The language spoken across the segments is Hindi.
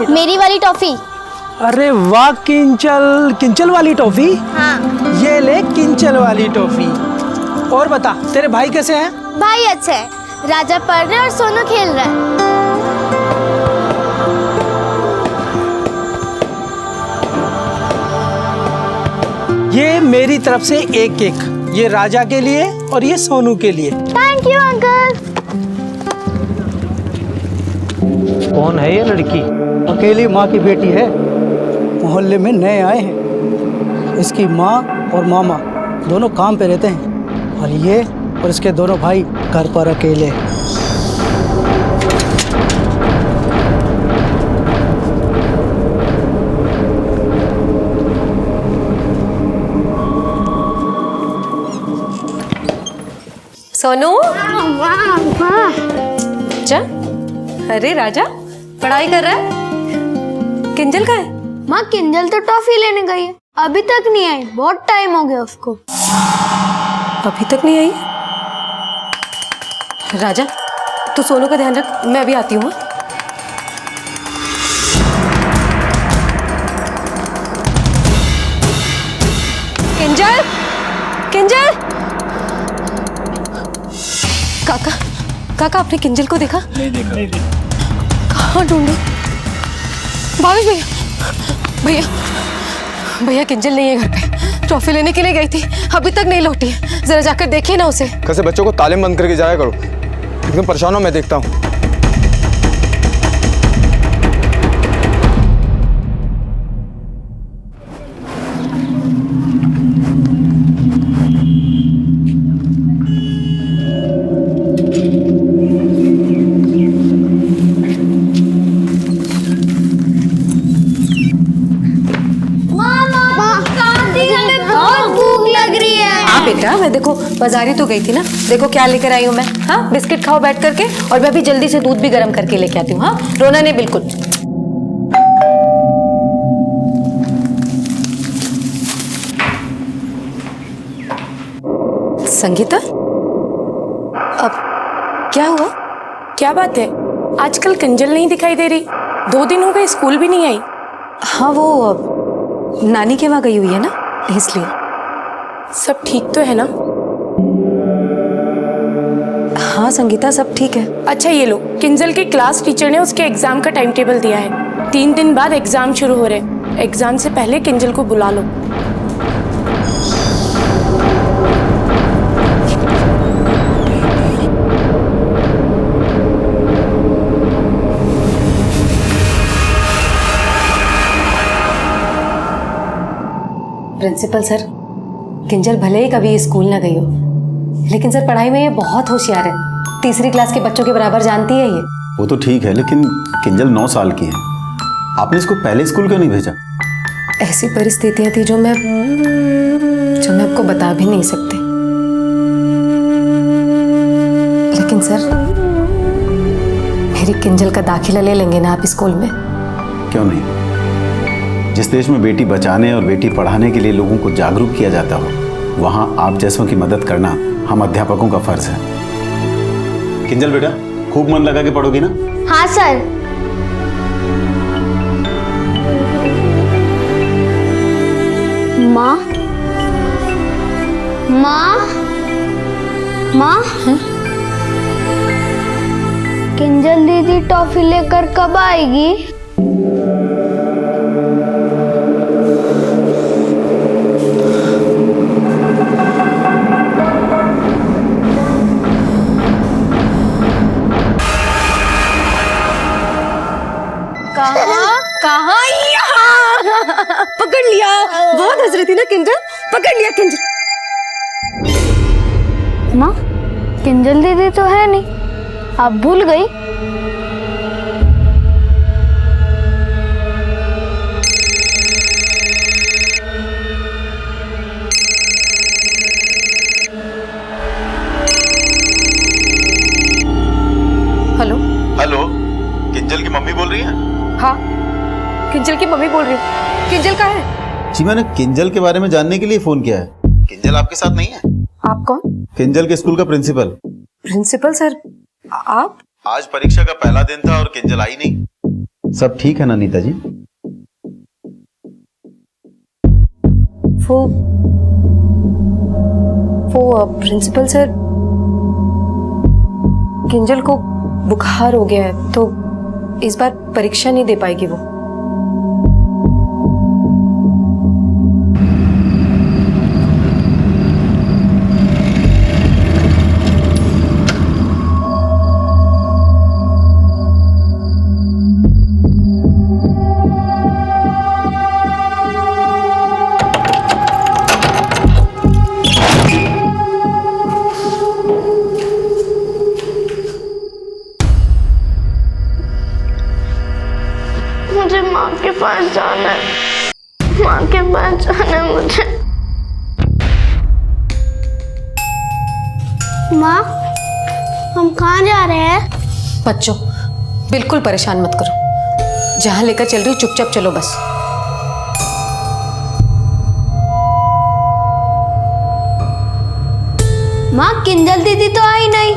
मेरी वाली टॉफी। अरे वाह किंचल, किंचल वाली टॉफी। हाँ। ये ले किंचल वाली टॉफी। और बता तेरे भाई कैसे हैं? भाई अच्छे है, राजा पढ़ रहा है और सोनू खेल रहा है। ये मेरी तरफ से एक केक, ये राजा के लिए और ये सोनू के लिए। Thank you uncle. कौन है ये लड़की? अकेली माँ की बेटी है, मोहल्ले में नए आए हैं। इसकी माँ और मामा दोनों काम पे रहते हैं और ये और इसके दोनों भाई घर पर अकेले। सोनू, जा। अरे राजा पढ़ाई कर रहा है? किंजल का है? माँ किंजल तो टॉफी लेने गई है, अभी तक नहीं आई, बहुत टाइम हो गया उसको। अभी तक नहीं आई? राजा तू सोनू का ध्यान रख, मैं अभी आती हूँ। किंजल, किंजल। काका, काका आपने किंजल को देखा? नहीं देखा। कहाँ ढूंढूं? भावेश भैया, भैया, भैया किंजल नहीं है घर पे, ट्रॉफी लेने के लिए गई थी, अभी तक नहीं लौटी है, जरा जाकर देखिए ना उसे। कैसे बच्चों को तालीम बंद करके जाया करो, एकदम परेशान हो, मैं देखता हूँ। बेटा मैं देखो बाजारी तो गई थी ना, देखो क्या लेकर आई हूँ मैं। हाँ बिस्किट खाओ बैठ करके, और मैं भी जल्दी से दूध भी गर्म करके लेके आती हूँ। हाँ रोना नहीं बिल्कुल। संगीता, अब क्या हुआ? क्या बात है, आजकल किंजल नहीं दिखाई दे रही, 2 दिन हो गए स्कूल भी नहीं आई। हाँ वो अब नानी के वहाँ गई हुई है ना, इसलिए। सब ठीक तो है ना? हाँ संगीता सब ठीक है। अच्छा ये लो, किंजल के क्लास टीचर ने उसके एग्जाम का टाइम टेबल दिया है, 3 दिन बाद एग्जाम शुरू हो रहे, एग्जाम से पहले किंजल को बुला लो। प्रिंसिपल सर, किंजल भले ही कभी स्कूल ना गई हो, लेकिन सर पढ़ाई में ये बहुत होशियार है, 3री क्लास के बच्चों के बराबर जानती है ये। वो तो ठीक है, लेकिन किंजल 9 साल की है, आपने इसको पहले स्कूल क्यों नहीं भेजा? ऐसी परिस्थितियां थी जो मैं आपको बता भी नहीं सकती। लेकिन सर मेरी किंजल का दाखिला ले लेंगे ना आप स्कूल में? क्यों नहीं? जिस देश में बेटी बचाने और बेटी पढ़ाने के लिए लोगों को जागरूक किया जाता हो, वहां आप जैसों की मदद करना हम अध्यापकों का फर्ज है। किंजल बेटा खूब मन लगा के पढ़ोगी ना? हाँ सर। माँ, माँ, माँ, किंजल दीदी टॉफी लेकर कब आएगी? कहाँ? यहाँ पकड़ लिया, बहुत हंस रही थी ना किंजल, पकड़ लिया किंजल। माँ किंजल दीदी तो है नहीं, आप भूल गई? हेलो हेलो, किंजल की मम्मी बोल रही हैं? हाँ किंजल की मम्मी बोल रही हूँ। किंजल कहाँ है? जी मैंने किंजल के बारे में जानने के लिए फोन किया है। किंजल आपके साथ नहीं है? आप कौन? किंजल के स्कूल का प्रिंसिपल। प्रिंसिपल सर आप? आज परीक्षा का पहला दिन था और किंजल आई नहीं। सब ठीक है ना नीता जी? वो प्रिंसिपल सर, किंजल को बुखार हो गया है तो इस बार परीक्षा नहीं दे पाएगी वो। मुझे माँ के पास जाना है, माँ के पास जाना है मुझे। माँ, हम कहाँ जा रहे हैं? बच्चों, बिल्कुल परेशान मत करो। जहां लेकर चल रही हो चुपचाप चलो बस। माँ, किंजल दीदी तो आई नहीं।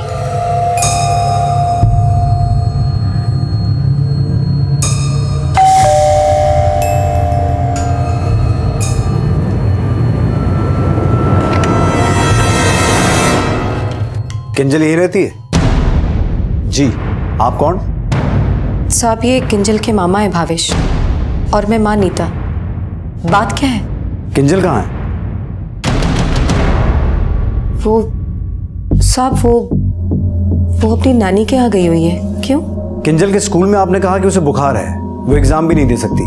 किंजल यही रहती है? जी। आप कौन? साहब, ये किंजल के मामा है भावेश और मैं माँ नीता। बात क्या है? किंजल कहाँ है? वो साहब, वो अपनी नानी के यहाँ गई हुई है। क्यों? किंजल के स्कूल में आपने कहा कि उसे बुखार है, वो एग्जाम भी नहीं दे सकती,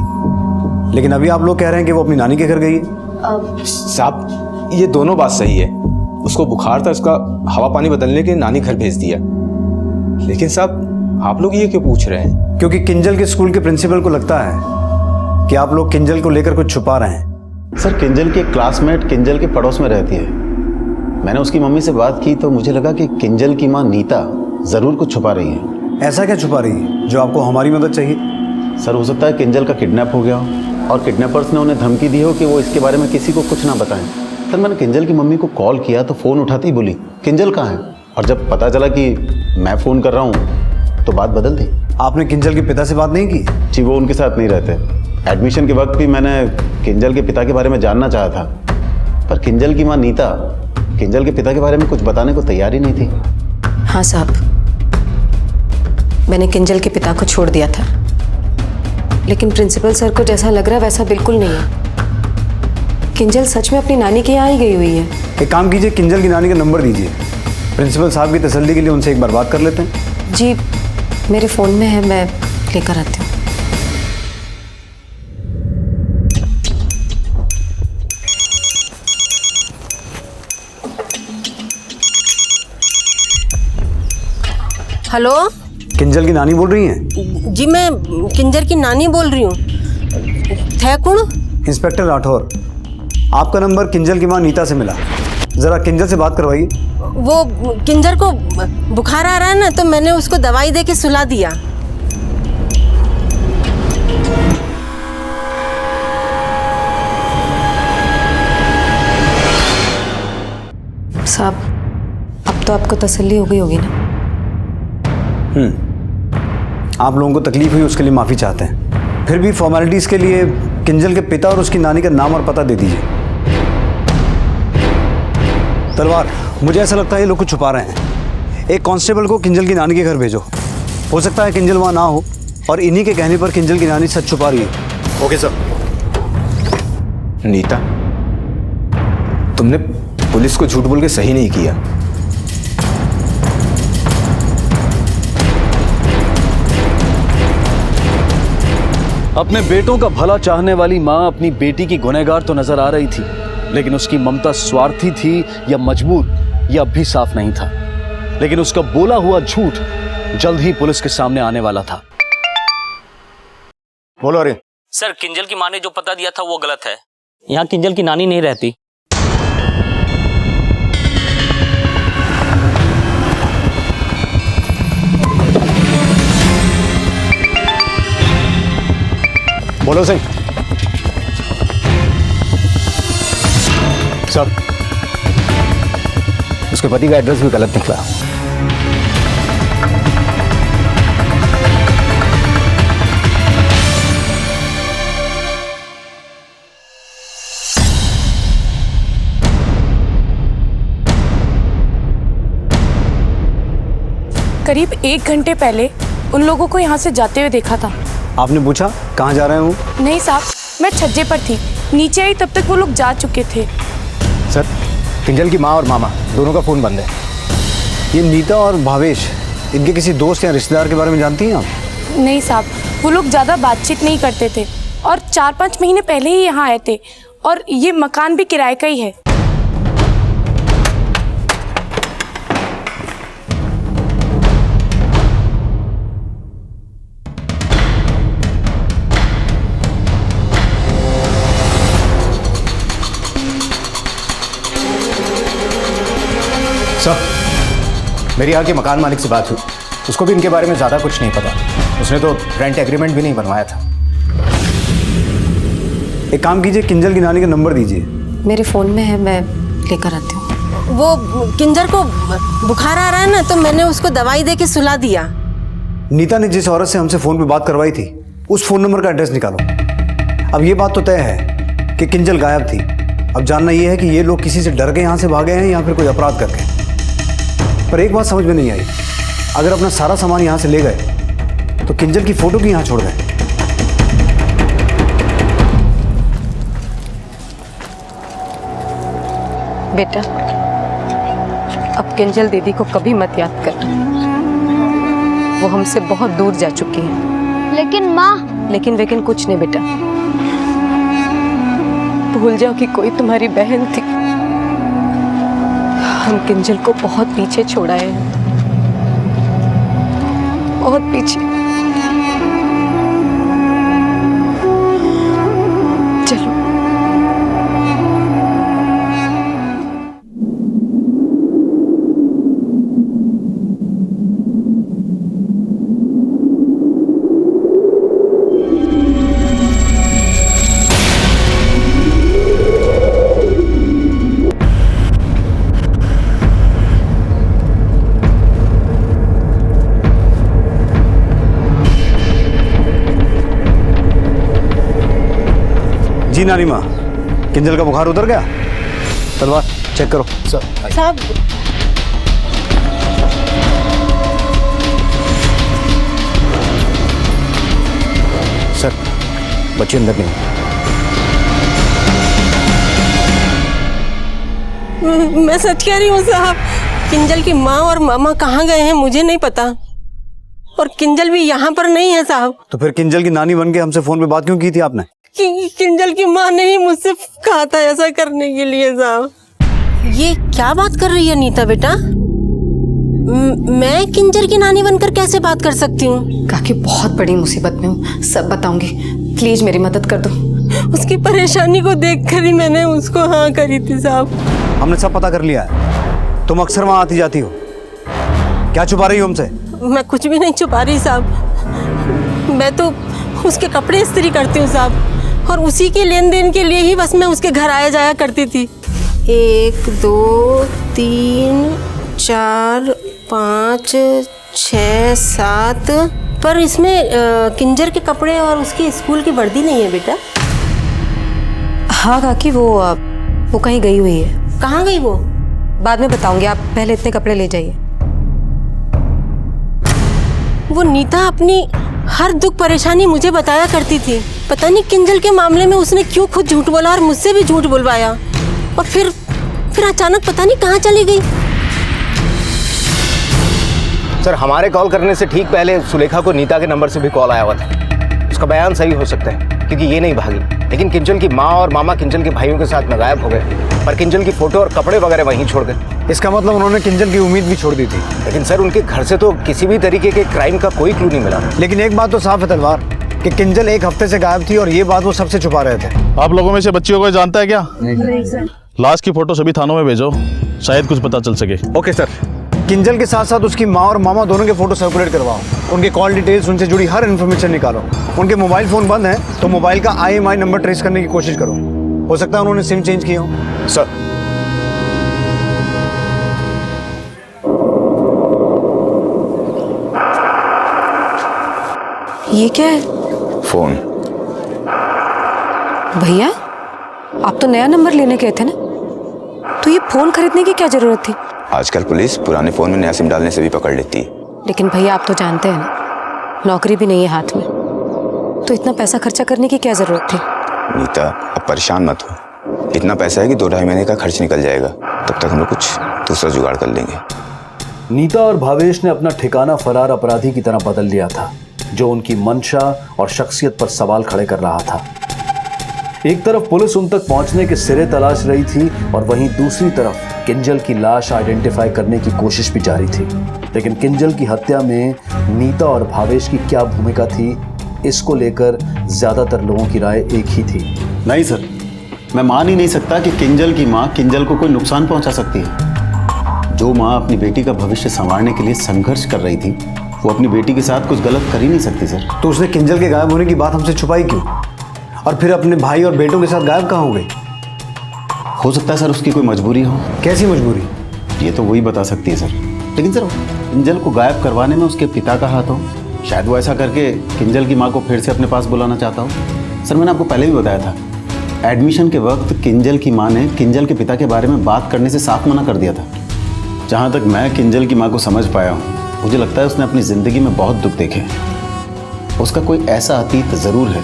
लेकिन अभी आप लोग कह रहे हैं कि वो अपनी नानी के घर गई है। साहब, ये दोनों बात सही है। उसको बुखार था, उसका हवा पानी बदलने के नानी घर भेज दिया। लेकिन साहब, आप लोग ये क्यों पूछ रहे हैं? क्योंकि किंजल के स्कूल के प्रिंसिपल को लगता है कि आप लोग किंजल को लेकर कुछ छुपा रहे हैं। सर, किंजल की क्लासमेट किंजल के पड़ोस में रहती है। मैंने उसकी मम्मी से बात की तो मुझे लगा कि किंजल की माँ नीता जरूर कुछ छुपा रही है। ऐसा क्या छुपा रही है जो आपको हमारी मदद चाहिए? सर, हो सकता है किंजल का किडनैप हो गया हो और किडनैपर्स ने उन्हें धमकी दी हो कि वो इसके बारे में किसी को कुछ ना बताएं। सर, मैंने किंजल की मम्मी को कॉल किया तो फ़ोन उठाते ही बोली किंजल कहाँ है, और जब पता चला कि मैं फ़ोन कर रहा हूँ तो बात बदल दी। आपने किंजल के पिता से बात नहीं की? जी, वो उनके साथ नहीं रहते। एडमिशन के वक्त भी मैंने किंजल के पिता के बारे में जानना चाहा था, पर किंजल की माँ नीता किंजल के पिता के बारे में कुछ बताने को तैयार ही नहीं थी। हाँ साहब, मैंने किंजल के पिता को छोड़ दिया था, लेकिन प्रिंसिपल सर को जैसा लग रहा है वैसा बिल्कुल नहीं है। किंजल सच में अपनी नानी के यहाँ ही गई हुई है। एक काम कीजिए, किंजल की नानी का नंबर दीजिए, प्रिंसिपल साहब की तसल्ली के लिए उनसे एक बार बात कर लेते हैं। जी, मेरे फ़ोन में है, मैं लेकर आती हूँ। हेलो, किंजल की नानी बोल रही हैं? जी मैं किंजल की नानी बोल रही हूँ। थे कौन? इंस्पेक्टर राठौर। आपका नंबर किंजल की माँ नीता से मिला, ज़रा किंजल से बात करवाइए। वो किंजल को बुखार आ रहा है ना, तो मैंने उसको दवाई दे के सुला दिया। साहब, अब तो आपको तसल्ली हो गई होगी ना? आप लोगों को तकलीफ हुई उसके लिए माफ़ी चाहते हैं। फिर भी फॉर्मेलिटीज़ के लिए किंजल के पिता और उसकी नानी का नाम और पता दे दीजिए। तलवार, मुझे ऐसा लगता है ये लोग कुछ छुपा रहे हैं। एक कांस्टेबल को किंजल की नानी के घर भेजो। हो सकता है किंजल वहाँ ना हो और इन्हीं के कहने पर किंजल की नानी सच छुपा रही है। Okay sir. नीता, तुमने पुलिस को झूठ बोल के सही नहीं किया। अपने बेटों का भला चाहने वाली माँ अपनी बेटी की गुनहगार तो नजर आ रही थी, लेकिन उसकी ममता स्वार्थी थी या मजबूर, यह अब भी साफ नहीं था। लेकिन उसका बोला हुआ झूठ जल्द ही पुलिस के सामने आने वाला था। बोलो। अरे सर, किंजल की माँ ने जो पता दिया था वो गलत है। यहाँ किंजल की नानी नहीं रहती। बोलो सिंह। सब उसके पति का एड्रेस भी गलत निकला। करीब 1 घंटे पहले उन लोगों को यहाँ से जाते हुए देखा था। आपने पूछा कहाँ जा रहे हैं वो? नहीं साहब, मैं छज्जे पर थी, नीचे आई तब तक वो लोग जा चुके थे। सर, किंजल की माँ और मामा दोनों का फ़ोन बंद है। ये नीता और भावेश, इनके किसी दोस्त या रिश्तेदार के बारे में जानती हैं आप? नहीं साहब, वो लोग ज़्यादा बातचीत नहीं करते थे और 4-5 महीने पहले ही यहाँ आए थे और ये मकान भी किराए का ही है। सर, मेरी यहाँ के मकान मालिक से बात हुई, उसको भी इनके बारे में ज़्यादा कुछ नहीं पता। उसने तो रेंट एग्रीमेंट भी नहीं बनवाया था। एक काम कीजिए, किंजल की नानी का नंबर दीजिए। मेरे फ़ोन में है, मैं लेकर आती हूँ। वो किंजर को बुखार आ रहा है ना, तो मैंने उसको दवाई दे के सुला दिया। नीता ने जिस औरत से हमसे फ़ोन पे बात करवाई थी, उस फ़ोन नंबर का एड्रेस निकालो। अब ये बात तो तय है कि किंजल गायब थी। अब जानना ये है कि ये लोग किसी से डर के यहाँ से भागे हैं या फिर कोई अपराध करके। पर एक बात समझ में नहीं आई, अगर अपना सारा सामान यहाँ से ले गए तो किंजल की फोटो भी यहाँ छोड़ गए। बेटा, अब किंजल दीदी को कभी मत याद कर, वो हमसे बहुत दूर जा चुकी है। लेकिन माँ। लेकिन कुछ नहीं बेटा, भूल जाओ कि कोई तुम्हारी बहन थी। हम किंजल को बहुत पीछे छोड़ा है, बहुत पीछे। चलो। जी नानी माँ, किंजल का बुखार उतर गया? तलवार चेक करो। साहब, सर, बच्चे अंदर नहीं। मैं सच कह रही हूँ साहब, किंजल की माँ और मामा कहाँ गए हैं मुझे नहीं पता, और किंजल भी यहाँ पर नहीं है साहब। तो फिर किंजल की नानी बन के हमसे फ़ोन पे बात क्यों की थी आपने? किंजल की माँ ने ही मुझसे कहा था ऐसा करने के लिए साहब। ये क्या बात कर रही है नीता बेटा? मैं किंजल की नानी बनकर कैसे बात कर सकती हूँ? काकी बहुत बड़ी मुसीबत में हूँ, सब बताऊंगी, प्लीज मेरी मदद कर दो। उसकी परेशानी को देखकर ही मैंने उसको हाँ करी थी साहब। हमने सब पता कर लिया है, तुम अक्सर वहाँ आती जाती हो, क्या छुपा रही हो हमसे? मैं कुछ भी नहीं छुपा रही साहब, मैं तो उसके कपड़े इस्त्री करती हूँ साहब, और उसी के लेन देन के लिए ही बस मैं उसके घर आया जाया करती थी। 1 2 3 4 5 6 7, पर इसमें किंजर के कपड़े और उसकी स्कूल की वर्दी नहीं है बेटा। हाँ काकी, वो कहीं गई हुई है। कहाँ गई वो? बाद में बताऊंगी, आप पहले इतने कपड़े ले जाइए। वो नीता अपनी हर दुख परेशानी मुझे बताया करती थी। पता नहीं किंजल के मामले में उसने क्यों खुद झूठ बोला और मुझसे भी झूठ बुलवाया, और फिर अचानक पता नहीं कहाँ चली गई। सर, हमारे कॉल करने से ठीक पहले सुलेखा को नीता के नंबर से भी कॉल आया हुआ था। उसका बयान सही हो सकता है क्योंकि ये नहीं भागी, लेकिन किंजल की माँ और मामा किंजल के भाइयों के साथ में गायब हो गए, पर किंजल की फोटो और कपड़े वगैरह वहीं छोड़ गए। इसका मतलब उन्होंने किंजल की उम्मीद भी छोड़ दी थी। लेकिन सर, उनके घर से तो किसी भी तरीके के क्राइम का कोई क्लू नहीं मिला। लेकिन एक बात तो साफ है तलवार, कि किंजल 1 हफ्ते से गायब थी और ये बात वो सबसे छुपा रहे थे। आप लोगों में से बच्चियों को जानता है क्या? नहीं सर। लाश की फोटो सभी थानों में भेजो, शायद कुछ पता चल सके। Okay sir. किंजल के साथ साथ उसकी माँ और मामा दोनों के फोटो सर्कुलेट करवाओ, उनके कॉल डिटेल्स, उनसे जुड़ी हर इन्फॉर्मेशन निकालो। उनके मोबाइल फ़ोन बंद है तो मोबाइल का IMEI नंबर ट्रेस करने की कोशिश करो, हो सकता है उन्होंने सिम चेंज किया हो। सर, ये क्या है? फोन। भैया, आप तो नया नंबर लेने गए थे ना, तो ये फोन खरीदने की क्या जरूरत थी? आजकल पुलिस पुराने फोन में नया सिम डालने से भी पकड़ लेती है। लेकिन भैया आप तो जानते हैं ना, नौकरी भी नहीं है हाथ में, तो इतना पैसा खर्चा करने की क्या जरूरत थी। नीता अब परेशान मत हो, इतना पैसा है कि 2-2.5 महीने का खर्च निकल जाएगा, तब तक हम लोग कुछ दूसरा जुगाड़ कर लेंगे। नीता और भावेश ने अपना ठिकाना फरार अपराधी की तरह बदल लिया था, जो उनकी मंशा और शख्सियत पर सवाल खड़े कर रहा था। एक तरफ पुलिस उन तक पहुंचने के सिरे तलाश रही थी और वहीं दूसरी तरफ किंजल की लाश आइडेंटिफाई करने की कोशिश भी जारी थी। लेकिन किंजल की हत्या में नीता और भावेश की क्या भूमिका थी, इसको लेकर ज्यादातर लोगों की राय एक ही थी। नहीं सर, मैं मान ही नहीं सकता कि किंजल की माँ किंजल को कोई नुकसान पहुंचा सकती है। जो माँ अपनी बेटी का भविष्य संवारने के लिए संघर्ष कर रही थी, वो अपनी बेटी के साथ कुछ गलत कर ही नहीं सकती सर। तो उसने किंजल के गायब होने की बात हमसे छुपाई क्यों? और फिर अपने भाई और बेटों के साथ गायब कहाँ हो गई? हो सकता है सर उसकी कोई मजबूरी हो। कैसी मजबूरी? ये तो वही बता सकती है सर। लेकिन सर, किंजल को गायब करवाने में उसके पिता का हाथ हो। शायद वो ऐसा करके किंजल की माँ को फिर से अपने पास बुलाना चाहता हो। सर, मैंने आपको पहले भी बताया था, एडमिशन के वक्त किंजल की माँ ने किंजल के पिता के बारे में बात करने से साफ मना कर दिया था। जहाँ तक मैं किंजल की माँ को समझ पाया हूँ, मुझे लगता है उसने अपनी ज़िंदगी में बहुत दुख देखे। उसका कोई ऐसा अतीत ज़रूर है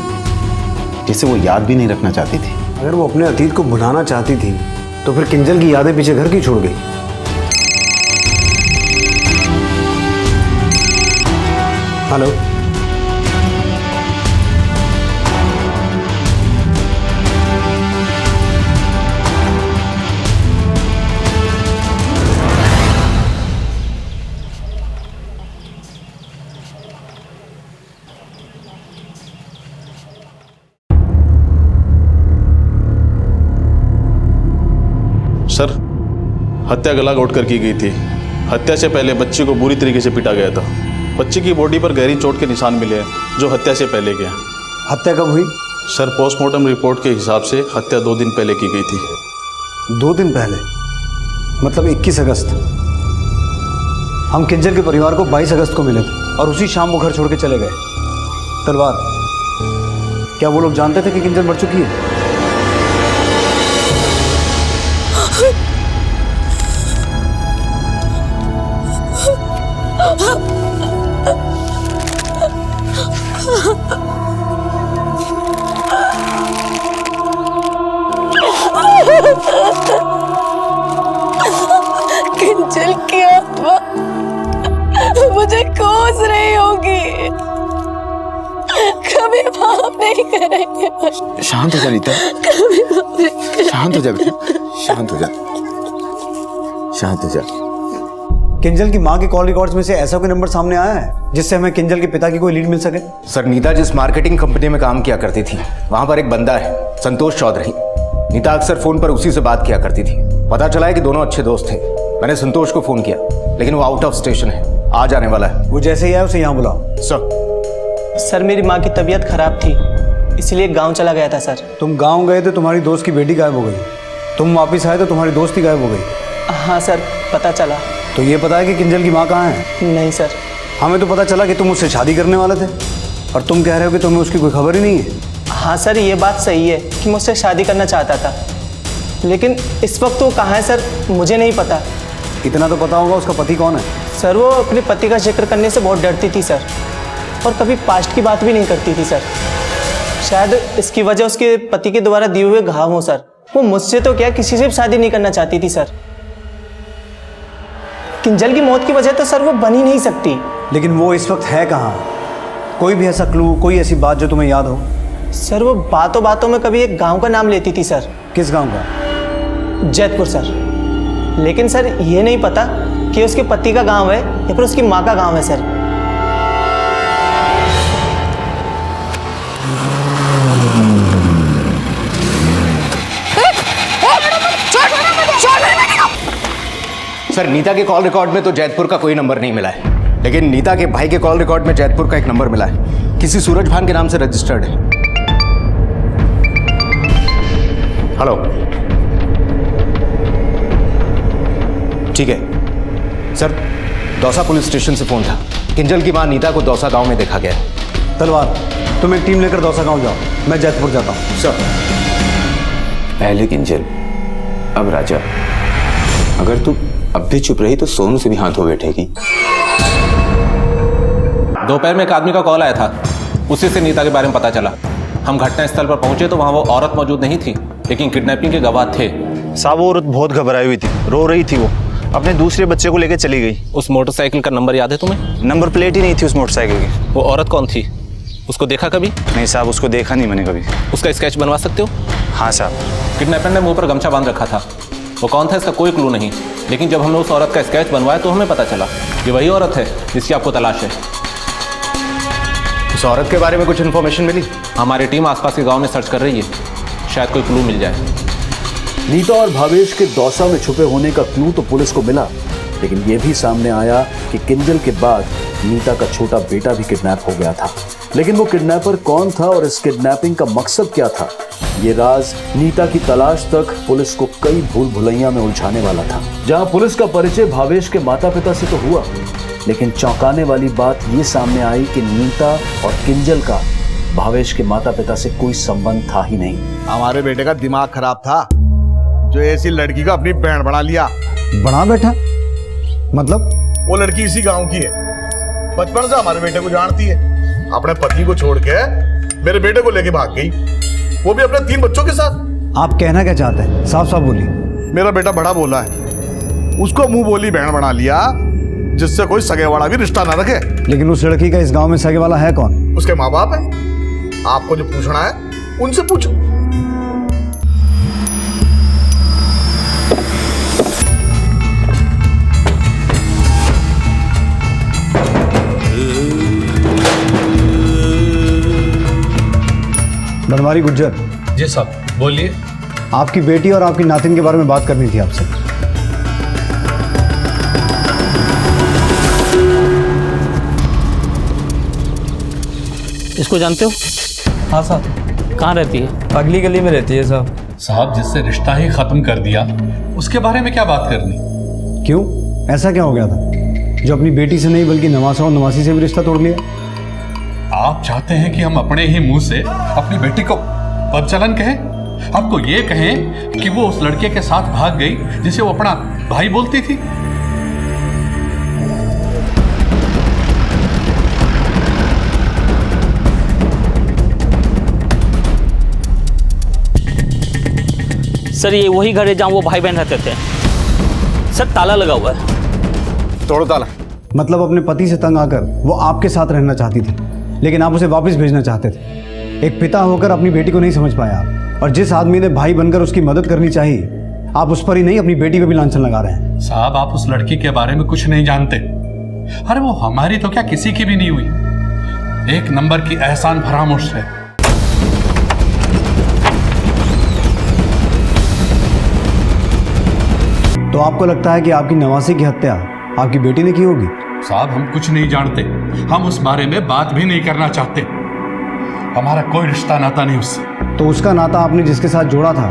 जिसे वो याद भी नहीं रखना चाहती थी। अगर वो अपने अतीत को भुलाना चाहती थी तो फिर किंजल की यादें पीछे घर की छोड़ गई। हेलो, सर, हत्या गला घोट कर की गई थी। हत्या से पहले बच्ची को बुरी तरीके से पीटा गया था। बच्ची की बॉडी पर गहरी चोट के निशान मिले हैं, जो हत्या से पहले के हैं। हत्या कब हुई? सर, पोस्टमार्टम रिपोर्ट के हिसाब से हत्या 2 दिन पहले की गई थी। 2 दिन पहले? मतलब 21 अगस्त। हम किंजल के परिवार को 22 अगस्त को मिले थे और उसी शाम वो घर छोड़ के चले गए। तलवार, क्या वो लोग जानते थे कि किंजल मर चुकी है? किंजल की आत्मा मुझे कोस रही होगी, कभी माफ नहीं करेंगे। शांत हो जा नीता, कभी माफ नहीं करेंगे। शांत हो जा बेटा, शांत हो जा, शांत हो जा। किंजल की माँ के कॉल रिकॉर्ड्स में से ऐसा कोई नंबर सामने आया है जिससे हमें किंजल के पिता की कोई लीड मिल सके? सर, नीता जिस मार्केटिंग कंपनी में काम किया करती थी, वहां पर एक बंदा है संतोष चौधरी। नीता अक्सर फोन पर उसी से बात किया करती थी। पता चला है कि दोनों अच्छे दोस्त थे। मैंने संतोष को फोन किया, लेकिन वो आउट ऑफ स्टेशन है, आ जाने वाला है। वो जैसे ही आए उसे यहाँ बुलाओ। सर, मेरी माँ की तबीयत खराब थी, इसलिए गांव चला गया था सर। तुम गांव गए थे, तुम्हारी दोस्त की बेटी गायब हो गई। तुम वापस आए तो तुम्हारी दोस्त ही गायब हो गई। हाँ सर, पता चला। तो ये पता है कि किंजल की माँ कहाँ है? नहीं सर। हमें तो पता चला कि तुम उससे शादी करने वाले थे और तुम कह रहे हो कि तुम्हें उसकी कोई खबर ही नहीं है। हाँ सर, ये बात सही है कि मुझसे शादी करना चाहता था, लेकिन इस वक्त वो कहाँ है सर, मुझे नहीं पता। इतना तो पता होगा उसका पति कौन है? सर, वो अपने पति का जिक्र करने से बहुत डरती थी सर, और कभी पास्ट की बात भी नहीं करती थी सर। शायद इसकी वजह उसके पति के द्वारा दिए हुए घाव हो सर। वो मुझसे तो क्या, किसी से भी शादी नहीं करना चाहती थी सर। किंजल की मौत की वजह तो सर वो बन ही नहीं सकती। लेकिन वो इस वक्त है कहाँ? कोई भी ऐसा क्लू, कोई ऐसी बात जो तुम्हें याद हो? सर, वो बातों बातों में कभी एक गांव का नाम लेती थी सर। किस गांव का? जैतपुर सर। लेकिन सर ये नहीं पता कि उसके पति का गांव है या फिर उसकी माँ का गांव है सर। सर, नीता के कॉल रिकॉर्ड में तो जैतपुर का कोई नंबर नहीं मिला है, लेकिन नीता के भाई के कॉल रिकॉर्ड में जैतपुर का एक नंबर मिला है। किसी सूरज भान के नाम से रजिस्टर्ड है। हेलो, ठीक है सर, दौसा पुलिस स्टेशन से फोन था। किंजल की मां नीता को दौसा गांव में देखा गया है। तलवार, तुम एक टीम लेकर दौसा गांव जाओ, मैं जैतपुर जाता हूँ। सर। पहले किंजल, अब राजा। अगर तू अब भी चुप रही तो सोनू से भी हाथ हो बैठेगी। दोपहर में एक आदमी का कॉल आया था, उसी से नीता के बारे में पता चला। हम घटनास्थल पर पहुंचे तो वहाँ वो औरत मौजूद नहीं थी, लेकिन किडनैपिंग के गवाह थे। साहब वो औरत बहुत घबराई हुई थी, रो रही थी, वो अपने दूसरे बच्चे को लेकर चली गई। उस मोटरसाइकिल का नंबर याद है तुम्हें? नंबर प्लेट ही नहीं थी उस मोटरसाइकिल की। वो औरत कौन थी? उसको देखा कभी? नहीं साहब, उसको देखा नहीं मैंने कभी। उसका स्केच बनवा सकते हो? हाँ साहब। किडनैपर ने मुंह पर गमछा बांध रखा था। वो कौन था इसका कोई क्लू नहीं, लेकिन जब हमने उस औरत का स्केच बनवाया तो हमें पता चला ये वही औरत है जिसकी आपको तलाश है। उस औरत के बारे में कुछ इन्फॉर्मेशन मिली? हमारी टीम आसपास के गांव में सर्च कर रही है, शायद कोई क्लू मिल जाए। नीता और भावेश के दौसा में छुपे होने का क्लू तो पुलिस को मिला, लेकिन यह भी सामने आया कि किंजल के बाद नीता का छोटा बेटा भी किडनैप हो गया था। लेकिन वो किडनैपर कौन था और इस किडनैपिंग का मकसद क्या था, ये राज नीता की तलाश तक पुलिस को कई भूल भुलैया में उलझाने वाला था। जहां पुलिस का परिचय भावेश के माता पिता से तो हुआ, लेकिन चौंकाने वाली बात ये सामने आई कि नीता और किंजल का भावेश के माता पिता से कोई संबंध था ही नहीं। हमारे बेटे का दिमाग खराब था, जो ऐसी लड़की को अपनी बहन बना लिया। बड़ा बेटा मतलब? वो लड़की इसी गांव की है, बचपन से हमारे बेटे को जानती है। अपने पति को छोड़ के मेरे बेटे को लेके भाग गई, वो भी अपने 3 बच्चों के साथ। आप कहना क्या चाहते हैं? साफ साफ बोलिए। मेरा बेटा बड़ा बोला है, उसको मुंह बोली बहन बना लिया, जिससे कोई सगे वाला भी रिश्ता ना रखे। लेकिन उस लड़की का इस गांव में सगे वाला है कौन? उसके माँ बाप है। आपको जो पूछना है उनसे पूछो। बनवारी गुज्जर जी साहब, बोलिए। आपकी बेटी और आपकी नातिन के बारे में बात करनी थी आपसे। इसको जानते हो? हाँ साहब। कहाँ रहती है? अगली गली में रहती है साहब। साहब जिससे रिश्ता ही खत्म कर दिया, उसके बारे में क्या बात करनी? क्यों, ऐसा क्या हो गया था जो अपनी बेटी से नहीं बल्कि नवासा और नवासी से भी रिश्ता तोड़ लिया? आप चाहते हैं कि हम अपने ही मुंह से अपनी बेटी को बदचलन कहें? आपको ये कहें कि वो उस लड़के के साथ भाग गई जिसे वो अपना भाई बोलती थी? सर ये वही घर है जहाँ वो भाई बहन रहते थे। सर ताला लगा हुआ है। तोड़ो ताला। मतलब अपने पति से तंग आकर वो आपके साथ रहना चाहती थी, लेकिन आप उसे वापस भेजना चाहते थे। एक पिता होकर अपनी बेटी को नहीं समझ पाया आप, और जिस आदमी ने भाई बनकर उसकी मदद करनी चाहिए, आप उस पर ही नहीं अपनी बेटी पे भी लांछन लगा रहे हैं। साहब आप उस लड़की के बारे में कुछ नहीं जानते। अरे वो हमारी तो क्या किसी की भी नहीं हुई, एक नंबर की एहसान फरामोश है। तो आपको लगता है कि आपकी नवासी की हत्या आपकी बेटी ने की होगी? साहब हम कुछ नहीं जानते, हम उस बारे में बात भी नहीं करना चाहते। हमारा कोई रिश्ता नाता नहीं उससे। तो उसका नाता आपने जिसके साथ जोड़ा था,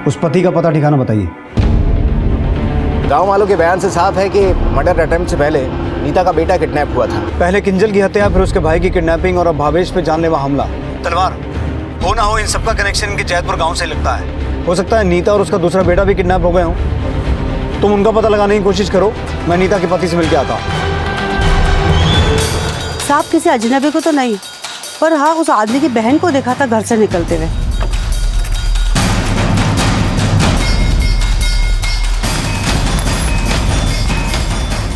उस पति का पता ठिकाना बताइए। गांव वालों के बयान से साफ है कि मर्डर अटेम्प्ट से पहले नीता का बेटा किडनैप हुआ था। पहले किंजल की हत्या, फिर उसके भाई की किडनैपिंग और अब भावेश पे जानलेवा हमला। तलवार हो ना हो, इन सबका कनेक्शन इनके जैतपुर गांव से लगता है। हो सकता है नीता और उसका दूसरा बेटा भी किडनैप हो गए हों। तुम उनका पता लगाने की कोशिश करो, मैं नीता के पति से मिलकर आता हूँ। साहब किसी अजनबी को तो नहीं, पर हाँ उस आदमी की बहन को देखा था घर से निकलते हुए।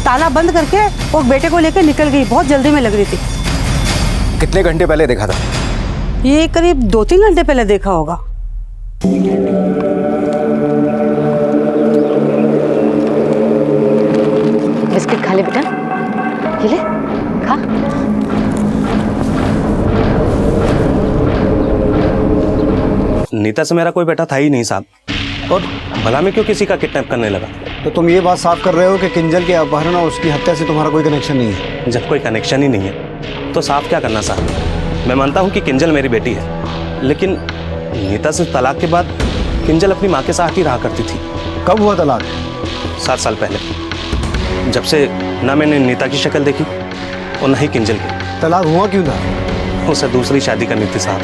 ताला बंद करके वो बेटे को लेकर निकल गई, बहुत जल्दी में लग रही थी। कितने घंटे पहले देखा था? ये करीब 2-3 घंटे पहले देखा होगा। बिस्किट खा ले बेटा, ये ले खा। नीता से मेरा कोई बेटा था ही नहीं साहब, और भला में क्यों किसी का किडनैप करने लगा? तो तुम ये बात साफ कर रहे हो कि किंजल के अपहरण और उसकी हत्या से तुम्हारा कोई कनेक्शन नहीं है? जब कोई कनेक्शन ही नहीं है तो साफ क्या करना साहब? मैं मानता हूँ कि किंजल मेरी बेटी है, लेकिन नीता से तलाक के बाद किंजल अपनी माँ के साथ ही रहा करती थी। कब हुआ तलाक? 7 साल पहले, जब से ना मैंने नीता की शक्ल देखी और ना ही किंजल की। तलाक हुआ क्यों था? उसे दूसरी शादी करनी थी साहब।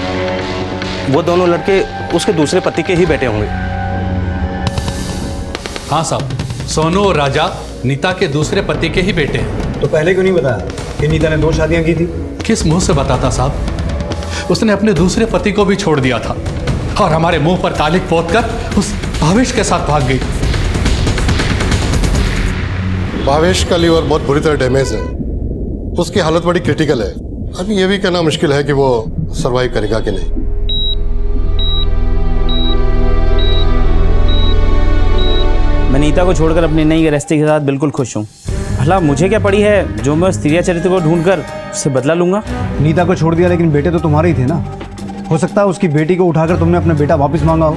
वो दोनों लड़के उसके दूसरे पति के ही बेटे होंगे। हाँ साहब, सोनू और राजा नीता के दूसरे पति के ही बेटे हैं। तो पहले क्यों नहीं बताया कि नीता ने 2 शादियां की थी? किस मुंह से बताता साहब? उसने अपने दूसरे पति को भी छोड़ दिया था और हमारे मुंह पर कालिक पोतकर उस भावेश के साथ भाग गई। भावेश का लीवर बहुत बुरी तरह डैमेज है, उसकी हालत बड़ी क्रिटिकल है। अभी ये भी कहना मुश्किल है कि वो सरवाइव करेगा कि नहीं। मैं नीता को छोड़कर अपनी नई गृहस्थी के साथ बिल्कुल खुश हूँ। भला मुझे क्या पड़ी है जो मैं उस स्त्रीय चरित्र को ढूंढकर उससे बदला लूंगा। नीता को छोड़ दिया लेकिन बेटे तो तुम्हारे ही थे ना। हो सकता है उसकी बेटी को उठाकर तुमने अपना बेटा वापस मांगा हो,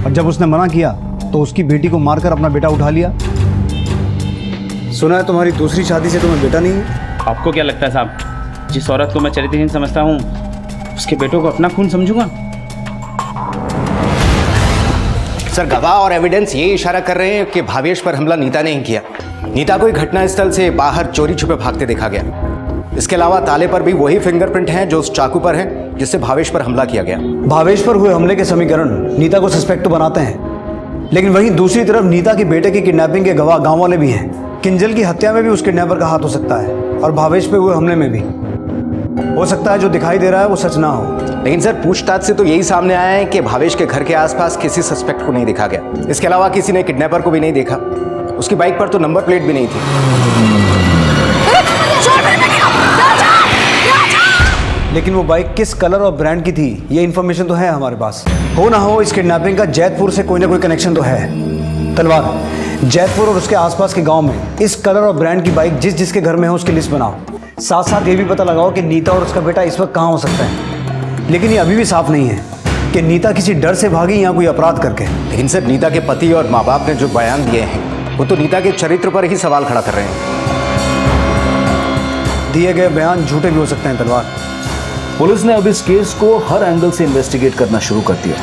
और जब उसने मना किया तो उसकी बेटी को मारकर अपना बेटा उठा लिया। सुना है तुम्हारी दूसरी शादी से तुम्हें बेटा नहीं है। आपको क्या लगता है साहब, जिस औरत को मैं चरित्रहीन समझता हूँ उसके बेटों को अपना खून समझूंगा? सर, गवाह और एविडेंस ये इशारा कर रहे हैं कि भावेश पर हमला नीता ने ही किया। नीता को घटनास्थल से बाहर चोरी छुपे भागते देखा गया। इसके अलावा ताले पर भी वही फिंगरप्रिंट हैं जो उस चाकू पर है जिससे भावेश पर हमला किया गया। भावेश पर हुए हमले के समीकरण नीता को सस्पेक्ट तो बनाते हैं, लेकिन वहीं दूसरी तरफ नीता के बेटे की किडनैपिंग के गवाह गांव वाले भी हैं। किंजल की हत्या में भी उस किडनैपर का हाथ हो सकता है, और भावेश पे हुए हमले में भी हो सकता है जो दिखाई दे रहा है वो सच ना हो। लेकिन सर, पूछताछ से तो यही सामने आया है कि भावेश के घर के आसपास किसी सस्पेक्ट को नहीं देखा गया। इसके अलावा किसी ने किडनैपर को भी नहीं देखा। उसकी बाइक पर तो नंबर प्लेट भी नहीं थी। लेकिन वो बाइक किस कलर और ब्रांड की थी ये इन्फॉर्मेशन तो है हमारे पास। हो ना हो इस किडनैपिंग का जैतपुर से कोई ना कोई कनेक्शन तो है। तलवार, जैतपुर और उसके आसपास के गांव में इस कलर और ब्रांड की बाइक जिस जिसके घर में है उसकी लिस्ट बनाओ। साथ साथ ये भी पता लगाओ कि नीता और उसका बेटा इस वक्त कहाँ हो सकता है। लेकिन ये अभी भी साफ नहीं है कि नीता किसी डर से भागी या कोई अपराध करके। लेकिन सर, नीता के पति और माँ बाप ने जो बयान दिए हैं वो तो नीता के चरित्र पर ही सवाल खड़ा कर रहे हैं। दिए गए बयान झूठे भी हो सकते हैं तलवार। पुलिस ने अब इस केस को हर एंगल से इन्वेस्टिगेट करना शुरू कर दिया।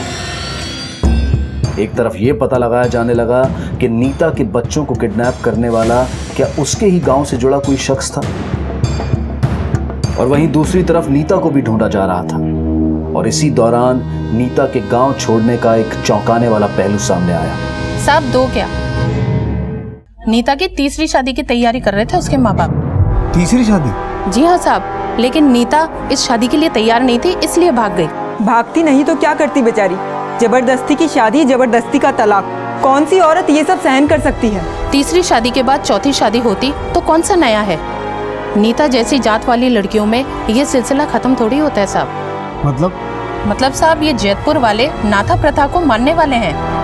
एक तरफ यह पता लगाया जाने लगा कि नीता के बच्चों को किडनैप करने वाला क्या उसके ही गांव से जुड़ा कोई शख्स था, और वहीं दूसरी तरफ नीता को भी ढूंढा जा रहा था। और इसी दौरान नीता के गांव छोड़ने का एक चौंकाने वाला पहलू सामने आया। साहब, 2 क्या, नीता की तीसरी शादी की तैयारी कर रहे थे उसके माँ बाप। तीसरी शादी? जी हाँ साहब, लेकिन नीता इस शादी के लिए तैयार नहीं थी, इसलिए भाग गई। भागती नहीं तो क्या करती बेचारी? जबरदस्ती की शादी, जबरदस्ती का तलाक। कौन सी औरत ये सब सहन कर सकती है? तीसरी शादी के बाद चौथी शादी होती तो कौन सा नया है? नीता जैसी जात वाली लड़कियों में ये सिलसिला खत्म थोड़ी होता है साहब। मतलब साहब, ये जैतपुर वाले नाथा प्रथा को मानने वाले हैं।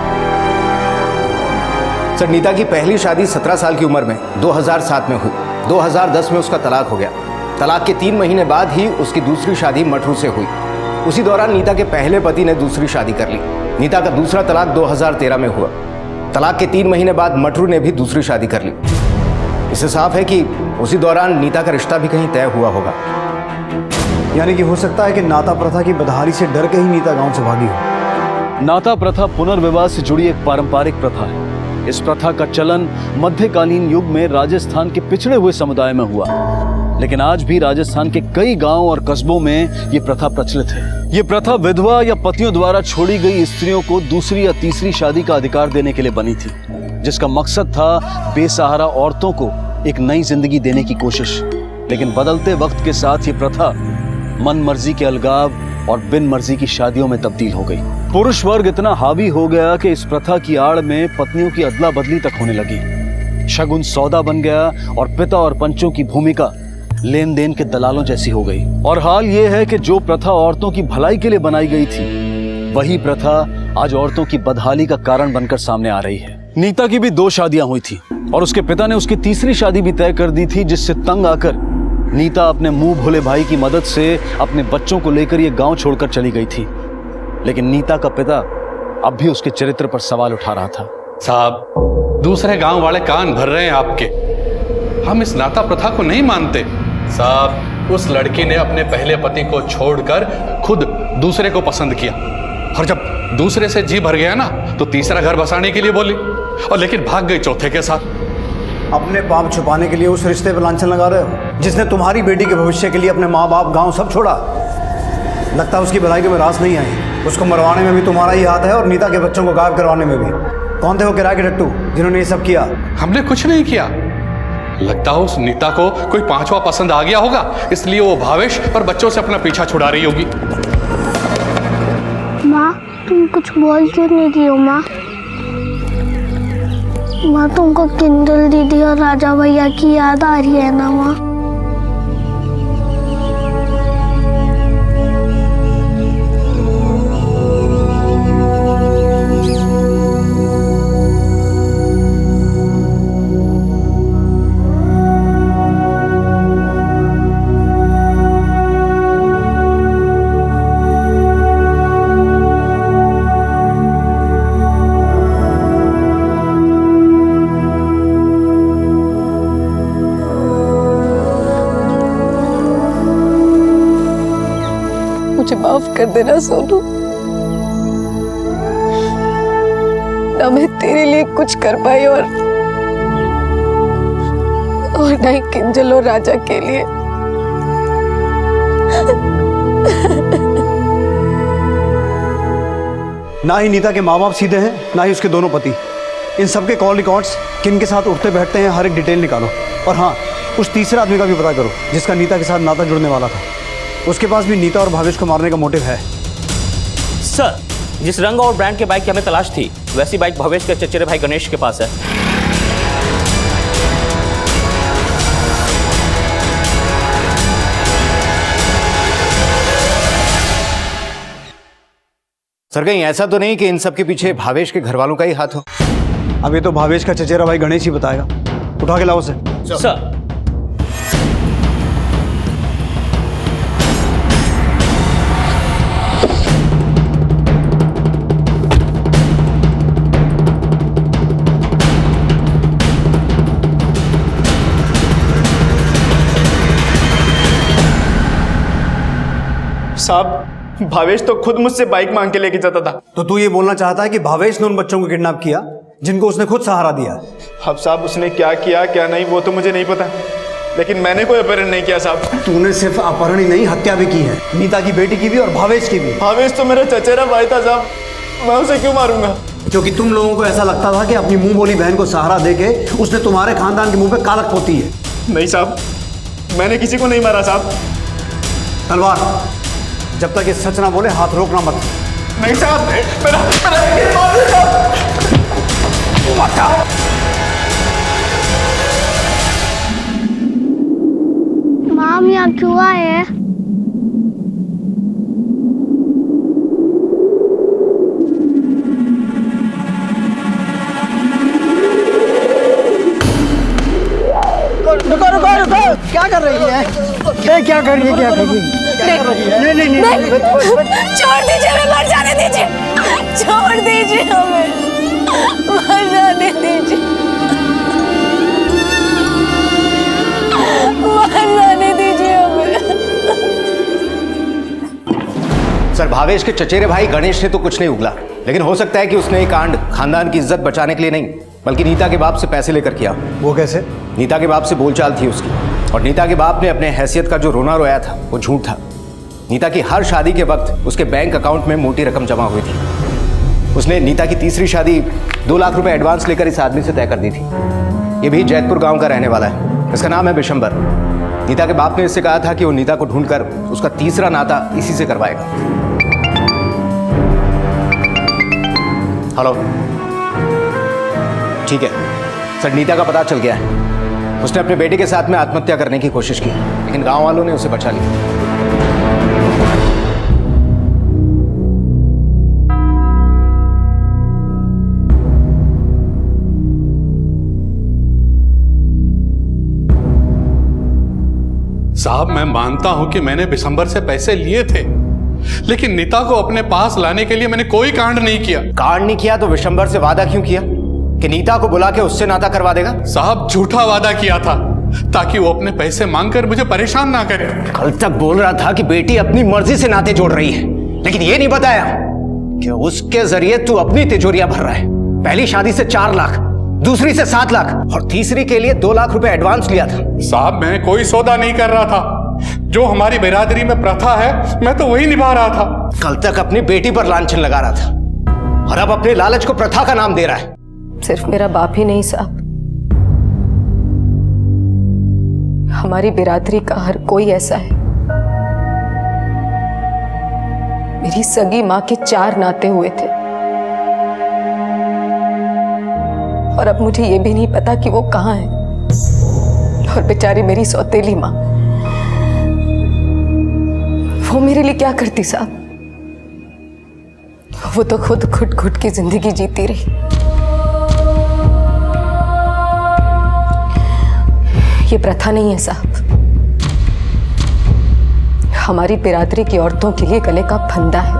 सर, नीता की पहली शादी 17 साल की उम्र में 2007 में हुई। 2010 में उसका तलाक हो गया। तलाक के 3 महीने बाद ही उसकी दूसरी शादी मटरू से हुई। उसी दौरान नीता के पहले पति ने दूसरी शादी कर ली। नीता का दूसरा तलाक 2013 में हुआ। तलाक के 3 महीने बाद मटरू ने भी दूसरी शादी कर ली। इससे साफ है कि उसी दौरान नीता का रिश्ता भी कहीं तय हुआ होगा। यानी कि हो सकता है कि नाता प्रथा की बदहाली से डर के ही नीता गांव से भागी हो। नाता प्रथा पुनर्विवाह से जुड़ी एक पारंपरिक प्रथा है। इस प्रथा का चलन मध्यकालीन युग में राजस्थान के पिछड़े हुए समुदाय में हुआ, लेकिन आज भी राजस्थान के कई गांव और कस्बों में ये प्रथा प्रचलित है। ये प्रथा विधवा या पतियों द्वारा छोड़ी गई स्त्रियों को दूसरी या तीसरी शादी का अधिकार देने के लिए बनी थी, जिसका मकसद था बेसहारा औरतों को एक नई जिंदगी देने की कोशिश। लेकिन बदलते वक्त के साथ ये प्रथा मन मर्जी के अलगाव और बिन मर्जी की शादियों में तब्दील हो गई। पुरुष वर्ग इतना हावी हो गया कि इस प्रथा की आड़ में पत्नियों की अदला बदली तक होने लगी। शगुन सौदा बन गया और पिता और पंचों की भूमिका लेन देन के दलालों जैसी हो गई। और हाल ये है कि जो प्रथा औरतों की भलाई के लिए बनाई गई थी, वही प्रथा आज औरतों की बदहाली का कारण बनकर सामने आ रही है। नीता की भी 2 शादियां हुई थी और उसके पिता ने उसकी तीसरी शादी भी तय कर दी थी, जिससे तंग आकर नीता अपने मुंह भोले भाई की मदद से अपने बच्चों को लेकर ये गांव छोड़कर चली गई थी। लेकिन नीता का पिता अब भी उसके चरित्र पर सवाल उठा रहा था। साहब, दूसरे गांव वाले कान भर रहे हैं आपके। हम इस नाता प्रथा को नहीं मानते। साहब, उस लड़की ने अपने पहले पति को छोड़कर खुद दूसरे को पसंद किया, और जब दूसरे से जी भर गया ना तो तीसरा घर बसाने के लिए बोली, और लेकिन भाग गई चौथे के साथ। अपने पाप छुपाने के लिए उस रिश्ते पर लांछन लगा रहे हो जिसने तुम्हारी बेटी के भविष्य के लिए अपने माँ बाप गांव सब छोड़ा। लगता है उसकी भलाई के में रास नहीं आई। उसको मरवाने में भी तुम्हारा ही हाथ है और नीता के बच्चों को गायब करवाने में भी। कौन थे वो किराए के टट्टू जिन्होंने ये सब किया? हमने कुछ नहीं किया। लगता है उस नीता को कोई पांचवा पसंद आ गया होगा, इसलिए वो भावेश और बच्चों से अपना पीछा छुड़ा रही होगी। माँ तुम कुछ बोल क्यों नहीं रही हो माँ? माँ तुमको किंजल दीदी और राजा भैया की याद आ रही है ना माँ? मुझे माफ कर देना सोनू, ना मैं तेरे लिए कुछ कर पाई और ना ही किंजल और राजा के लिए। ना ही नीता के माँ बाप सीधे हैं, ना ही उसके दोनों पति। इन सबके कॉल रिकॉर्ड्स, किन के साथ उठते बैठते हैं, हर एक डिटेल निकालो। और हाँ, उस तीसरे आदमी का भी पता करो जिसका नीता के साथ नाता जुड़ने वाला था। उसके पास भी नीता और भावेश को मारने का मोटिव है। सर, जिस रंग और ब्रांड के बाइक की हमें तलाश थी, वैसी बाइक भवेश के चचेरे भाई गणेश के पास है। सर कहीं ऐसा तो नहीं कि इन सब के पीछे भावेश के घर वालों का ही हाथ हो? अब ये तो भावेश का चचेरा भाई गणेश ही बताएगा। उठा के लाओ उसे। सर, साहब भावेश तो खुद मुझसे बाइक मांग के लेके जाता था। तो तू ये बोलना चाहता है कि भावेश ने उन बच्चों को किडनैप किया जिनको उसने खुद सहारा दिया? अब साहब उसने क्या किया क्या नहीं वो तो मुझे नहीं पता, लेकिन मैंने कोई अपहरण नहीं किया साहब। तूने सिर्फ अपहरण ही नहीं, हत्या भी की है, नीता की बेटी की भी और भावेश की भी। भावेश तो मेरा चचेरा भाई था साहब, मैं उसे क्यों मारूंगा? क्योंकि तुम लोगों को ऐसा लगता था कि अपनी मुंह बोली बहन को सहारा देके उसने तुम्हारे खानदान के मुंह पे कालक पोती है। नहीं साहब, मैंने किसी को नहीं मारा साहब। तलवार, जब तक ये सच ना बोले हाथ रोकना मत। नहीं साहब, मेरा माम यहाँ क्यों आए हैं? रुको रुको रुको, क्या कर रही है? क्या कर रही है? क्या कर रही है? नहीं, छोड़ दीजिए, हमें मर जाने दीजिए, छोड़ दीजिए, हमें मर जाने दीजिए, मर जाने दीजिए हमें। सर भावेश के चचेरे भाई गणेश ने तो कुछ नहीं उगला, लेकिन हो सकता है कि उसने ये कांड खानदान की इज्जत बचाने के लिए नहीं बल्कि नीता के बाप से पैसे लेकर किया। वो कैसे? नीता के बाप से बोलचाल थी उसकी, और नीता के बाप ने अपने हैसियत का जो रोना रोया था वो झूठ था। नीता की हर शादी के वक्त उसके बैंक अकाउंट में मोटी रकम जमा हुई थी। उसने नीता की तीसरी शादी 2 लाख रुपए एडवांस लेकर इस आदमी से तय कर दी थी। ये भी जैतपुर गांव का रहने वाला है, इसका नाम है बिशंबर। नीता के बाप ने इससे कहा था कि वो नीता को ढूंढकर उसका तीसरा नाता इसी से करवाएगा। हेलो, ठीक है सर, नीता का पता चल गया है। उसने अपने बेटे के साथ में आत्महत्या करने की कोशिश की, लेकिन गांव वालों ने उसे बचा लिया। साहब मैं मानता हूं कि मैंने बिशंबर से पैसे लिए थे, लेकिन नीता को अपने पास लाने के लिए मैंने कोई कांड नहीं किया। कांड नहीं किया तो बिशंबर से वादा क्यों किया कि नीता को बुला के उससे नाता करवा देगा? साहब झूठा वादा किया था ताकि वो अपने पैसे मांगकर मुझे परेशान ना करे। कल तक बोल रहा था कि बेटी अपनी मर्जी से नाते जोड़ रही है, लेकिन ये नहीं बताया कि उसके जरिए तू अपनी तिजोरियां भर रहा है। पहली शादी से 4 लाख, दूसरी से 7 लाख और तीसरी के लिए 2 लाख रुपए एडवांस लिया था। साहब मैं कोई सौदा नहीं कर रहा था, जो हमारी बिरादरी में प्रथा है मैं तो वही निभा रहा था। कल तक अपनी बेटी पर लांछन लगा रहा था और अब अपने लालच को प्रथा का नाम दे रहा है। सिर्फ मेरा बाप ही नहीं साहब, हमारी बिरादरी का हर कोई ऐसा है। मेरी सगी माँ के 4 नाते हुए थे और अब मुझे ये भी नहीं पता कि वो कहाँ है। और बेचारी मेरी सौतेली माँ, वो मेरे लिए क्या करती साहब? वो तो खुद घुट घुट की जिंदगी जीती रही। ये प्रथा नहीं है साहब। हमारी बिरादरी की औरतों के लिए गले का फंदा है।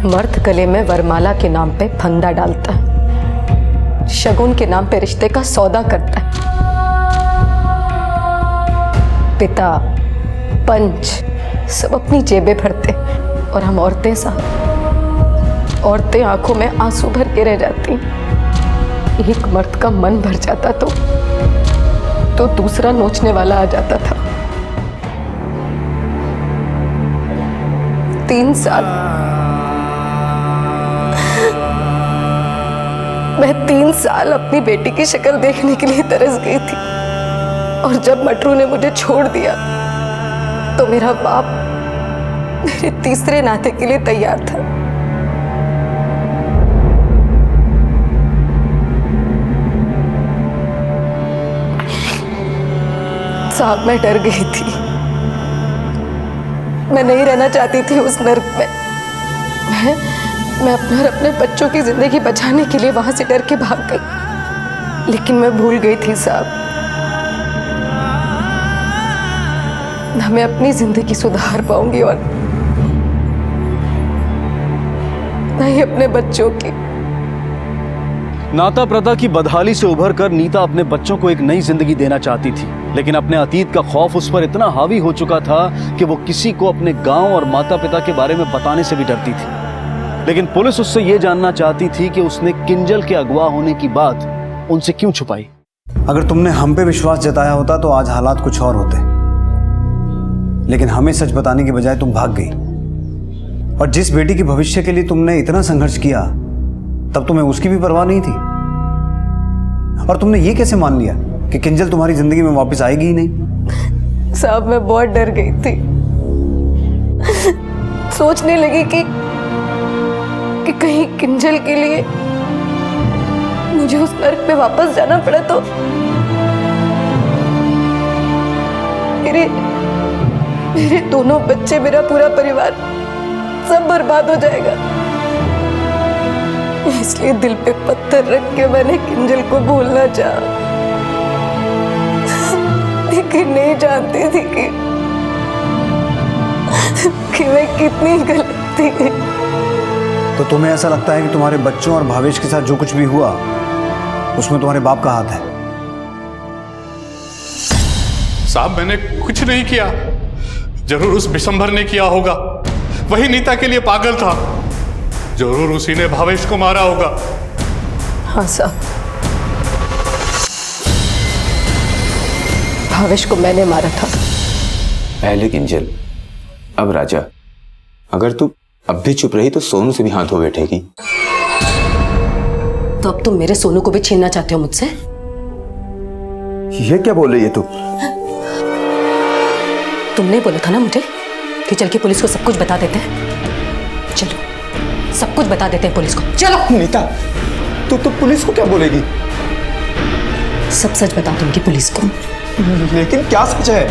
मर्द गले में वरमाला के नाम पे फंदा डालता है, शगुन के नाम पे रिश्ते का सौदा करता है। पिता पंच सब अपनी जेबें भरते और हम औरतें साहब, औरतें आंखों में आंसू भर के रह जाती। एक मर्द का मन भर जाता तो दूसरा नोचने वाला आ जाता था। 3 साल मैं 3 साल अपनी बेटी की शक्ल देखने के लिए तरस गई थी। और जब मटरू ने मुझे छोड़ दिया तो मेरा बाप मेरे तीसरे नाते के लिए तैयार था। साहब मैं डर गई थी। मैं नहीं रहना चाहती थी उस नर्क में। मैं अपने और अपने बच्चों की जिंदगी बचाने के लिए वहां से डर के भाग गई। लेकिन मैं भूल गई थी साहब, ना मैं अपनी जिंदगी सुधार पाऊंगी और ना ही अपने बच्चों की। नाता प्रथा की बदहाली से उभर कर नीता अपने बच्चों को एक नई जिंदगी देना चाहती थी, लेकिन अपने अतीत का खौफ उस पर इतना हावी हो चुका था कि वो किसी को अपने गांव और माता पिता के बारे में बताने से भी डरती थी। लेकिन पुलिस उससे ये जानना चाहती थी कि उसने किंजल के अगवा होने की बात उनसे क्यों छुपाई। अगर तुमने हम पे विश्वास जताया होता तो आज हालात कुछ और होते, लेकिन हमें सच बताने की बजाय तुम भाग गई। और जिस बेटी के भविष्य के लिए तुमने इतना संघर्ष किया, तब तुम्हें उसकी भी परवाह नहीं थी। और तुमने ये कैसे मान लिया कि किंजल तुम्हारी जिंदगी में वापस आएगी ही नहीं? साहब मैं बहुत डर गई थी। सोचने लगी कि कहीं किंजल के लिए मुझे उस नर्क में वापस जाना पड़ा तो मेरे दोनों बच्चे, मेरा पूरा परिवार सब बर्बाद हो जाएगा। इसलिए दिल पे पत्थर रख के मैंने किंजल को भूलना चाहा, लेकिन नहीं जानती थी कि मैं कितनी गलत थी। तो तुम्हें ऐसा लगता है कि तुम्हारे बच्चों और भावेश के साथ जो कुछ भी हुआ उसमें तुम्हारे बाप का हाथ है? साहब मैंने कुछ नहीं किया। जरूर उस बिशंभर ने किया होगा। वही नीता के लिए पागल था। जरूर उसी ने भावेश को मारा होगा। हाँ साहब, भावेश को मैंने मारा था। पहले किंजल, अब राजा। अगर तू अब भी चुप रही तो सोनू से भी हाथ हो बैठेगी। तो अब तुम मेरे सोनू को भी छीनना चाहते हो मुझसे? ये क्या बोल रही है तू? तुमने बोला था ना मुझे कि चल के पुलिस को सब कुछ बता देते हैं। चलो सब कुछ बता देते हैं पुलिस को। चलो। नीता, तू तो पुलिस को क्या बोलेगी? सब सच बता दूंगी पुलिस को। लेकिन क्या सच है?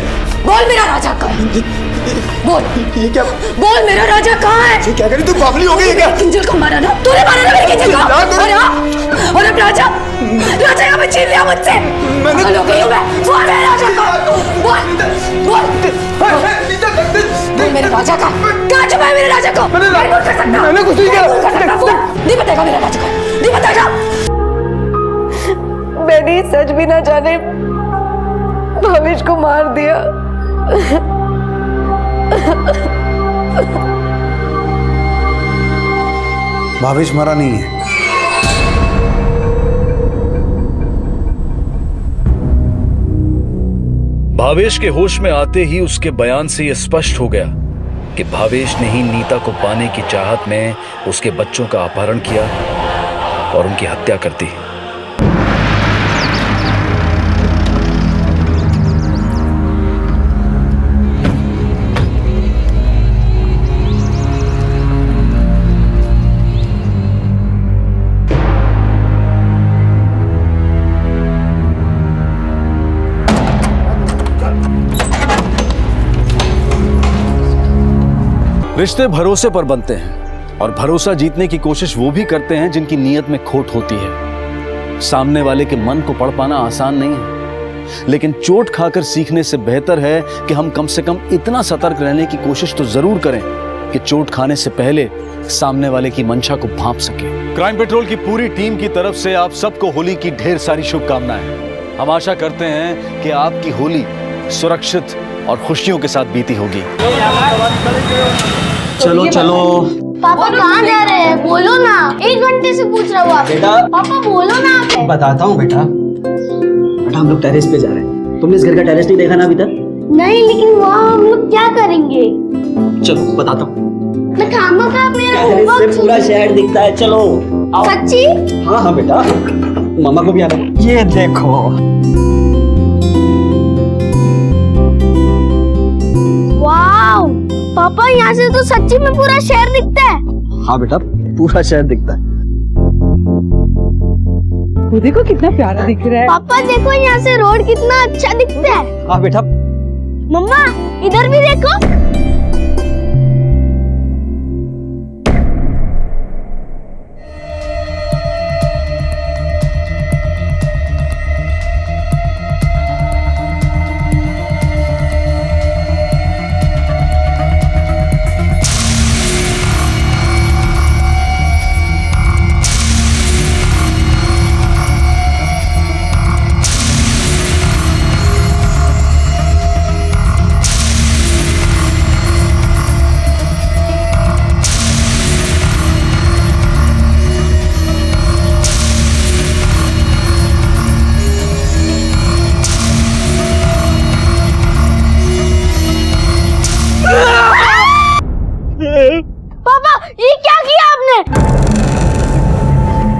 बोल मेरा राजा कहाँ है? बोल। ये क्या? बोल मेरा राजा कहाँ है? क्या करी तू? पागली हो गई है क्या? किंजल को मारा ना? तूने मारा ना मेरे किंजल को? और अब राजा यहाँ पे छीन लिया मुझसे। पागल हो गई हूँ मैं। बोल मेरे राजा को। बोल बोल बोल मेरे राजा का। कहाँ छुपा है मेरे राजा को? मैंने कुछ नहीं किया। नहीं बताएगा मेरा राजा को? नहीं बताएगा? मैंने सच भी ना जाने भावेश को मार दिया। भावेश मरा नहीं है। भावेश के होश में आते ही उसके बयान से यह स्पष्ट हो गया कि भावेश ने ही नीता को पाने की चाहत में उसके बच्चों का अपहरण किया और उनकी हत्या कर दी। रिश्ते भरोसे पर बनते हैं और भरोसा जीतने की कोशिश वो भी करते हैं जिनकी नीयत में खोट होती है। सामने वाले के मन को पढ़ पाना आसान नहीं है, लेकिन चोट खाकर सीखने से बेहतर है कि हम कम से कम इतना सतर्क रहने की कोशिश तो जरूर करें कि चोट खाने से पहले सामने वाले की मंशा को भांप सके। क्राइम पेट्रोल की पूरी टीम की तरफ से आप सबको होली की ढेर सारी शुभकामनाएं। हम आशा करते हैं कि आपकी होली सुरक्षित और खुशियों के साथ बीती होगी। चलो चलो। पापा कहाँ जा रहे हैं? बोलो ना, 1 घंटे से पूछ रहा हूँ आपसे। बेटा पापा बोलो ना आप। बताता हूँ बेटा। बेटा हम लोग टेरेस पे जा रहे हैं। तुमने इस घर का टेरेस नहीं देखा ना अभी तक? नहीं, लेकिन वहाँ हम लोग क्या करेंगे? चलो बताता हूँ। मैं खामखा मेरा टेरेस होमवर्क से पूरा शहर दिखता है, चलो आओ। सच्ची? हाँ हाँ बेटा, मामा को भी आना। ये देखो। वाओ, पापा यहाँ से तो सच्ची में पूरा शहर दिखता है। हाँ बेटा, पूरा शहर दिखता है। देखो कितना प्यारा दिख रहा है। पापा देखो यहाँ से रोड कितना अच्छा दिखता है। हाँ बेटा। मम्मा इधर भी देखो। पापा ये क्या किया आपने?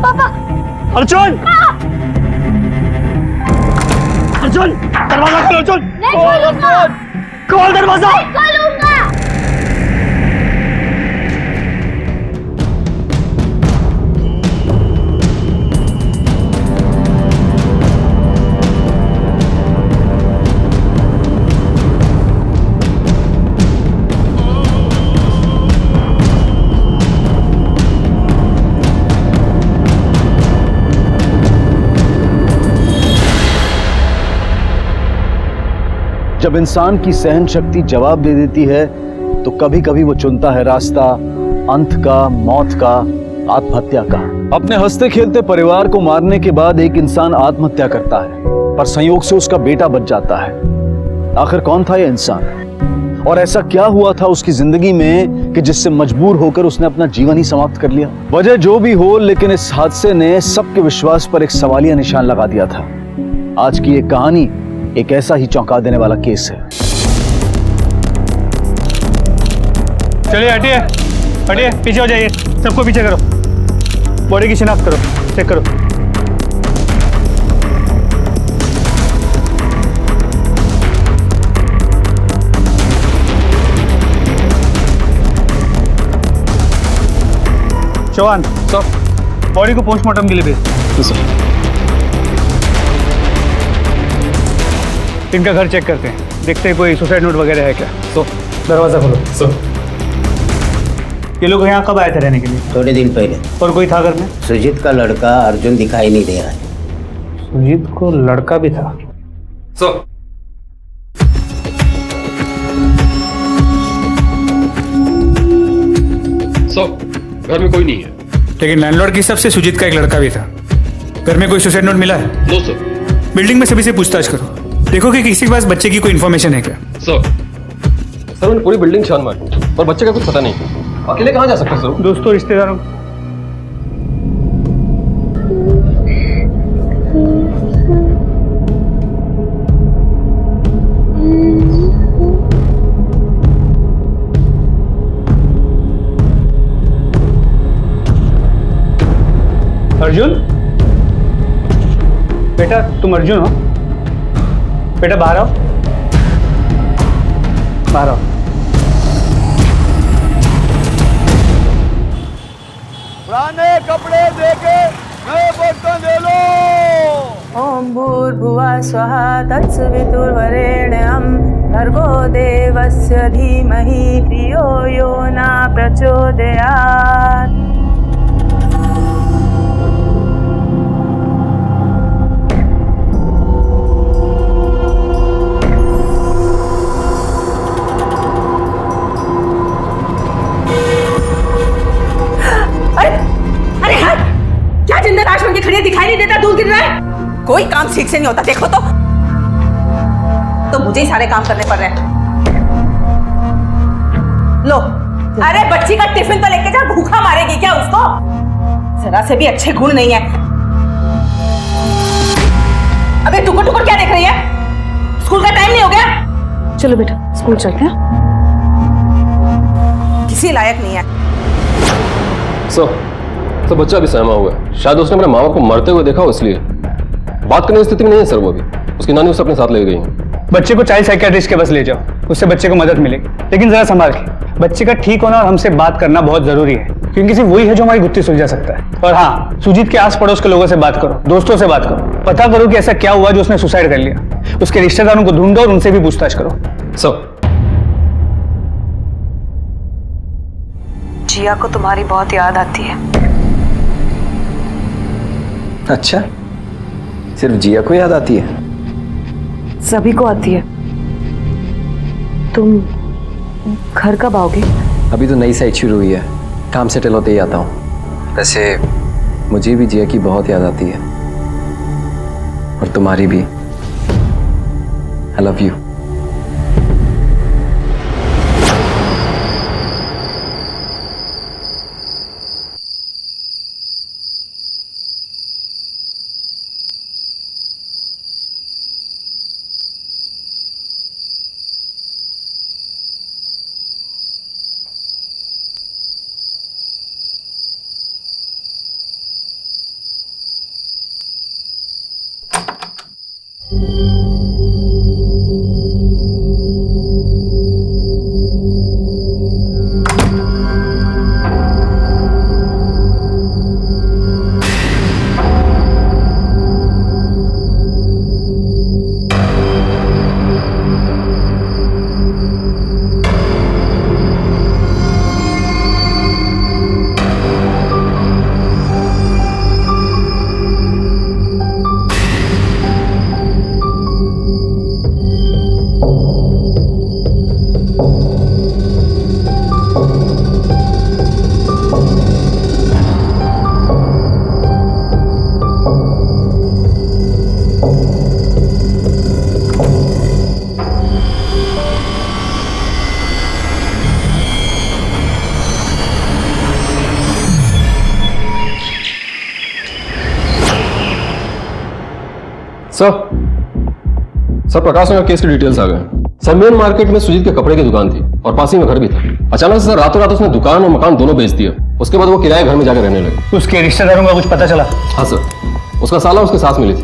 पापा। अर्जुन! अर्जुन! दरवाजा खोलो अर्जुन! नहीं खोलूंगा। खोल दरवाजा! नहीं खोलूंगा। जब इंसान की सहन शक्ति जवाब दे देती है तो कभी कभी वो चुनता है रास्ता अंत का, मौत का, आत्महत्या का। अपने हंसते खेलते परिवार को मारने के बाद एक इंसान आत्महत्या करता है, पर संयोग से उसका बेटा बच जाता है। आखिर कौन था यह इंसान और ऐसा क्या हुआ था उसकी जिंदगी में कि जिससे मजबूर होकर उसने अपना जीवन ही समाप्त कर लिया? वजह जो भी हो, लेकिन इस हादसे ने सबके विश्वास पर एक सवालिया निशान लगा दिया था। आज की ये कहानी एक ऐसा ही चौंका देने वाला केस है। चलिए हटिए, हटिए, पीछे हो जाइए। सबको पीछे करो। बॉडी की शिनाख्त करो, चेक करो। चौहान सर, बॉडी को पोस्टमार्टम के लिए भेज। सर इनका घर चेक करते हैं, देखते हैं कोई सुसाइड नोट वगैरह है क्या। तो दरवाजा खोलो। सर ये लोग यहाँ कब आए थे रहने के लिए? थोड़े दिन पहले। और कोई था घर में? सुजीत का लड़का अर्जुन दिखाई नहीं दे रहा है। सुजीत को लड़का भी था? सर घर में कोई नहीं है। लेकिन लैंडलॉर्ड की सबसे सुजीत का एक लड़का भी था। घर में कोई सुसाइड नोट मिला है? No sir. बिल्डिंग में सभी से पूछताछ करो, देखो कि किसी के पास बच्चे की कोई इन्फॉर्मेशन है क्या। सर मैंने पूरी बिल्डिंग छान मारी और बच्चे का कुछ पता नहीं। अकेले कहाँ जा सकते सर? दोस्तों रिश्तेदारों। अर्जुन बेटा, तुम अर्जुन हो? बेटा बाहर आओ, बाहर आओ। पुराने कपड़े देके नए बर्तन दे लो। ओम भूर्भुवः स्वः तत्सवितुर्वरेण्यं भर्गो देवस्य धीमहि धियो यो न प्रचोदयात्। अरे हट! क्या जिंदा लाश बन के खड़ी है, दिखाई नहीं देता, दूध गिर रहा है। कोई काम ठीक से नहीं होता, देखो तो मुझे ही सारे काम करने पड़ रहे हैं। लो, अरे बच्ची का टिफिन तो लेके जा, भूखा मारेगी क्या उसको? जरा से भी अच्छे गुण नहीं है। अबे टुकुर टुकुर क्या देख रही है? स्कूल का टाइम नहीं हो गया? चलो बेटा स्कूल चलते हैं। किसी लायक नहीं है। सर बच्चा भी सहमा हुआ है, शायद उसने अपने माँ बाप को मरते हुए देखा हो, इसलिए बात करने की स्थिति में नहीं है सर। वो अभी उसकी नानी उसे अपने साथ ले गई है। बच्चे को चाइल्ड साइकियाट्रिस्ट के पास ले जाओ, उससे बच्चे को मदद मिलेगी, लेकिन जरा संभाल के। बच्चे का ठीक होना और हमसे बात करना बहुत जरूरी है, क्योंकि सिर्फ वही है जो हमारी गुत्थी सुलझा सकता है। और हाँ, सुजीत के आस पड़ोस के लोगों से बात करो, दोस्तों से बात करो, पता करो कि ऐसा क्या हुआ जो उसने सुसाइड कर लिया। उसके रिश्तेदारों को ढूंढो और उनसे भी पूछताछ करो। सर जिया को तुम्हारी बहुत याद आती है। अच्छा, सिर्फ जिया को याद आती है? सभी को आती है। तुम घर कब आओगे? अभी तो नई साइट शुरू हुई है, काम सेटल होते ही आता हूँ। वैसे मुझे भी जिया की बहुत याद आती है, और तुम्हारी भी। I love you. Sir Prakash Nagar case की डिटेल्स आ गए। सर मेन मार्केट में सुजीत के कपड़े की दुकान थी और पास ही में घर भी था। अचानक से सर रातों रात उसने दुकान और मकान दोनों बेच दिया। उसके बाद वो किराए घर में जाकर रहने लगे। उसके रिश्तेदारों का कुछ पता चला? हाँ सर, उसका साला उसके साथ मिली थी।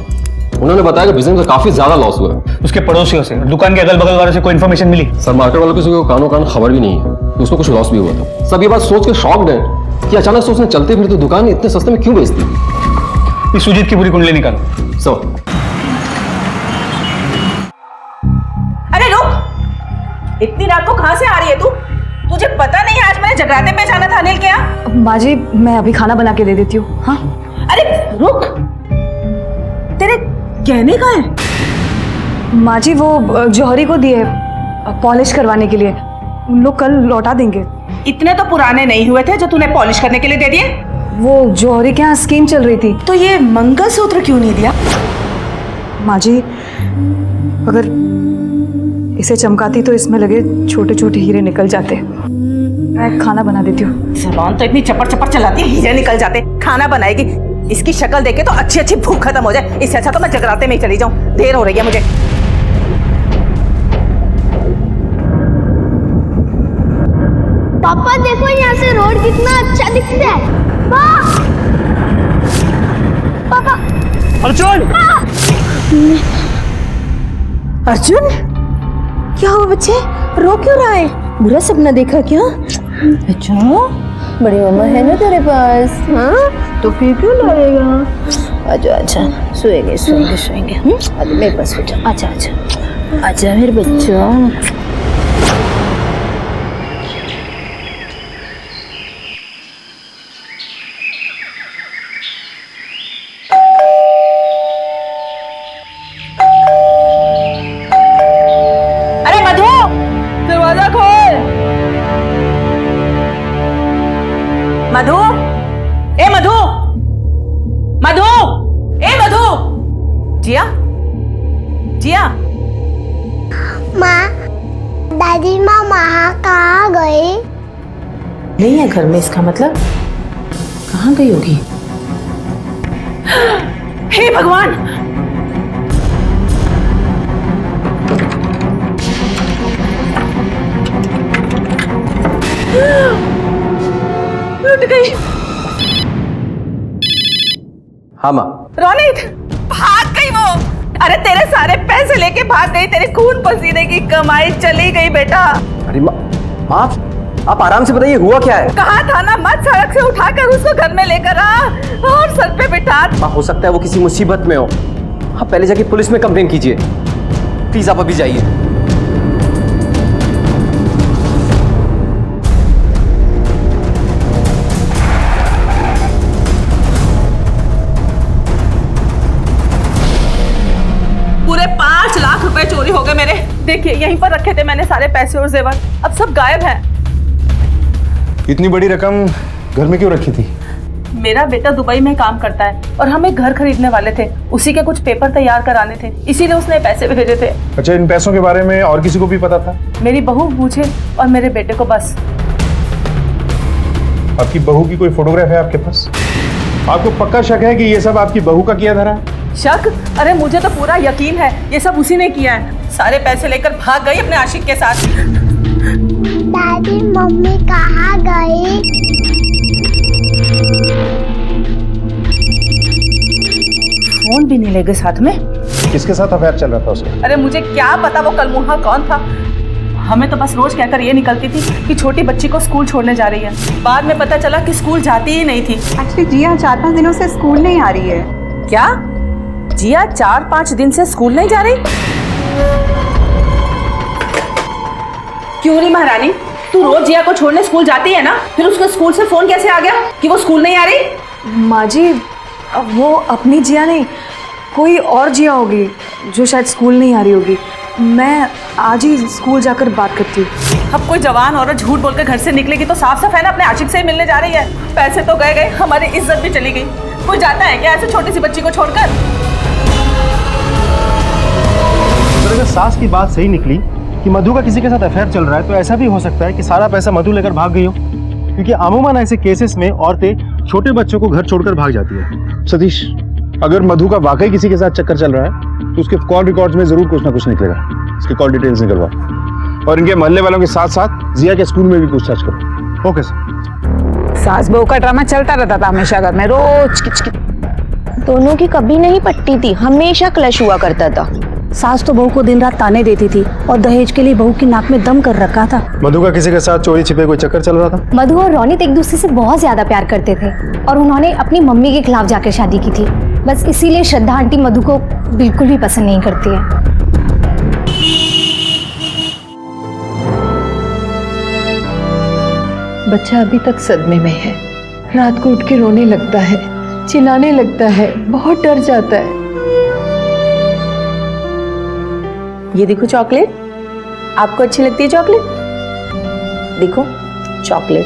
उन्होंने बताया कि बिजनेस में काफी ज्यादा लॉस हुआ है। उसके पड़ोसियों से, दुकान के अगल बगल वालों से कोई इन्फॉर्मेशन मिली? सर मार्केट वालों को कानों कान खबर भी नहीं है कि उसको कुछ लॉस भी हुआ था। सब ये बात सोच के शॉक्ड है कि अचानक से उसने चलते फिरते दुकान इतने सस्ते में क्यों बेच दी। इस सुजीत की पूरी कुंडली निकालो। सर इतनी रात को कहां से आ रही है तू? तुझे पता नहीं आज मैंने जगराते पे जाना था अनिल के यहाँ? माँ जी मैं अभी खाना बना के दे देती हूँ। हाँ अरे रुक, तेरे गहने कहाँ हैं? माँ जी वो जौहरी को दिए पॉलिश करवाने के लिए, उन लोग कल लौटा देंगे। इतने तो पुराने नहीं हुए थे जो तूने पॉलिश करने के लिए दे दिए? वो जौहरी के यहाँ स्कीम चल रही थी। तो ये मंगलसूत्र क्यों नहीं दिया? माँ जी अगर इसे चमकाती तो इसमें लगे छोटे छोटे हीरे निकल जाते। मैं खाना बना देती हूँ। जबान तो इतनी चपड़ चपड़ चलाती है, हीरे निकल जाते। खाना बनाएगी? इसकी शक्ल देखे तो अच्छी अच्छी भूख खत्म हो जाए। इससे अच्छा तो मैं जगराते में ही चली जाऊं, देर हो रही है मुझे। पापा देखो यहाँ से रोड कितना अच्छा दिखता है। पापा अर्जुन! अर्जुन क्या हुआ बच्चे, रो क्यों रहा है? बुरा सपना देखा क्या? अच्छा बड़ी मम्मा है ना तेरे पास? हाँ तो फिर क्यों रोएगा? अच्छा अच्छा सोएंगे सोएंगे सोएंगे। मेरे पास हो जा। अच्छा अच्छा आजा मेरे बच्चों। अरे मधु, दरवाजा खोल। मधु, ए मधु, मधु, ए मधु। जिया, जिया। माँ, दादी माँ वहाँ कहाँ गई? नहीं है घर में, इसका मतलब कहाँ गई होगी? हे भगवान, लुट गई। हाँ माँ। रोनित, भाग गई वो। अरे तेरे सारे पैसे लेके भाग गई, तेरे खून पसीने की कमाई चली गई बेटा। अरे माँ, आप आराम से बताइए हुआ क्या है? कहा था ना मत सड़क से उठाकर उसको घर में लेकर आ और सर पे बिठा। माँ, हो सकता है वो किसी मुसीबत में हो। आप पहले जाके पुलिस में कंप्लेन कीजिए। प्लीज आप अभी जाइए। पूरे 5 लाख रुपए चोरी हो गए मेरे। देखिए यहीं पर रखे थे मैंने सारे पैसे और जेवर, अब सब गायब हैं। इतनी बड़ी रकम घर में क्यों रखी थी? मेरा बेटा दुबई में काम करता है और हम एक घर खरीदने वाले थे, उसी के कुछ पेपर तैयार कराने थे, इसीलिए उसने पैसे भेजे थे। अच्छा, इन पैसों के बारे में और किसी को भी पता था? मेरी बहू, मुझे और मेरे बेटे को बस। आपकी बहू की कोई फोटोग्राफ है आपके पास? आपको पक्का शक है कि ये सब आपकी बहू का किया धरा है? शक? अरे मुझे तो पूरा यकीन है ये सब उसी ने किया है। सारे पैसे लेकर भाग गई अपने आशिक के साथ। दादी मम्मी कहाँ गई? फोन भी नहीं ले गए साथ में। किसके साथ अफेयर चल रहा था उसका? अरे मुझे क्या पता वो कलमुहा कौन था। हमें तो बस रोज कहकर ये निकलती थी कि छोटी बच्ची को स्कूल छोड़ने जा रही है। बाद में पता चला कि स्कूल जाती ही नहीं थी। एक्चुअली जिया 4-5 दिनों से स्कूल नहीं आ रही है। क्या? जिया 4-5 दिन से स्कूल नहीं जा रही? क्यों नहीं महारानी, तू रोज जिया को छोड़ने स्कूल जाती है ना, फिर उसको स्कूल से फोन कैसे आ गया कि वो स्कूल नहीं आ रही? माँ जी, वो अपनी जिया नहीं, कोई और जिया होगी जो शायद स्कूल नहीं आ रही होगी। मैं आज ही स्कूल जाकर बात करती हूँ। अब कोई जवान औरत झूठ बोलकर घर से निकलेगी तो साफ साफ है ना अपने आशिक से ही मिलने जा रही है। पैसे तो गए, हमारी इज्जत भी चली गई। कोई जाता है क्या ऐसे छोटी सी बच्ची को छोड़कर? अगर सास की बात सही निकली कि मधु का किसी के साथ अफेयर चल रहा है, तो ऐसा भी हो सकता है कि सारा पैसा मधु लेकर भाग गई हो, क्योंकि अमूमन ऐसे केसेस में औरतें छोटे बच्चों को घर छोड़कर भाग जाती है। सतीश, अगर मधु का वाकई किसी के साथ चक्कर चल रहा है तो उसके कॉल रिकॉर्ड्स में जरूर कुछ ना कुछ निकलेगा। इसके कॉल डिटेल्स निकलवाओ और इनके मोहल्ले वालों के साथ साथ जिया के स्कूल में भी पूछताछ करो। Okay sir. सास बहू का ड्रामा चलता रहता था हमेशा घर में, रोज किचकिच। दोनों की कभी नहीं पटती थी, हमेशा क्लश हुआ करता था। सास तो बहू को दिन रात ताने देती थी और दहेज के लिए बहू की नाक में दम कर रखा था। मधु का किसी के साथ चोरी छिपे कोई चक्कर चल रहा था? मधु और रोनित एक दूसरे से बहुत ज्यादा प्यार करते थे और उन्होंने अपनी मम्मी के खिलाफ जाकर शादी की थी। बस इसीलिए श्रद्धा आंटी मधु को बिल्कुल भी पसंद नहीं करती है। बच्चा अभी तक सदमे में है, रात को उठ के रोने लगता है, चिल्लाने लगता है, बहुत डर जाता है। ये देखो चॉकलेट, आपको अच्छी लगती है चॉकलेट? देखो चॉकलेट।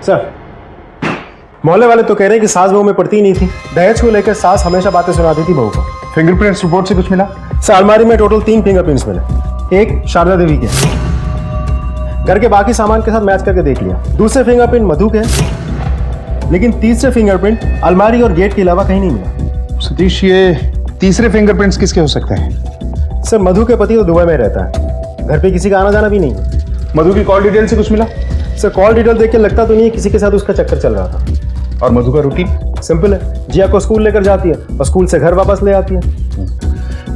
सर, मोहल्ले वाले तो कह रहे हैं कि सास बहू में पड़ती ही नहीं थी। दहेज को लेकर सास हमेशा बातें सुनाती थी बहू को। फिंगरप्रिंट्स रिपोर्ट से कुछ मिला? सर, अलमारी में टोटल 3 फिंगरप्रिंट्स मिले। एक शारदा देवी के, घर के बाकी सामान के साथ मैच करके देख लिया। दूसरे फिंगरप्रिंट मधु के, लेकिन तीसरे फिंगरप्रिंट अलमारी और गेट के अलावा कहीं नहीं मिला। सतीश, ये तीसरे फिंगरप्रिंट्स किसके हो सकते हैं? सर, मधु के पति तो दुबई में रहता है, घर पे किसी का आना जाना भी नहीं। मधु की कॉल डिटेल से कुछ मिला? सर, कॉल डिटेल देख के लगता तो नहीं है किसी के साथ उसका चक्कर चल रहा था। और मधु का रूटीन सिंपल है, जिया को स्कूल लेकर जाती है और स्कूल से घर वापस ले आती है।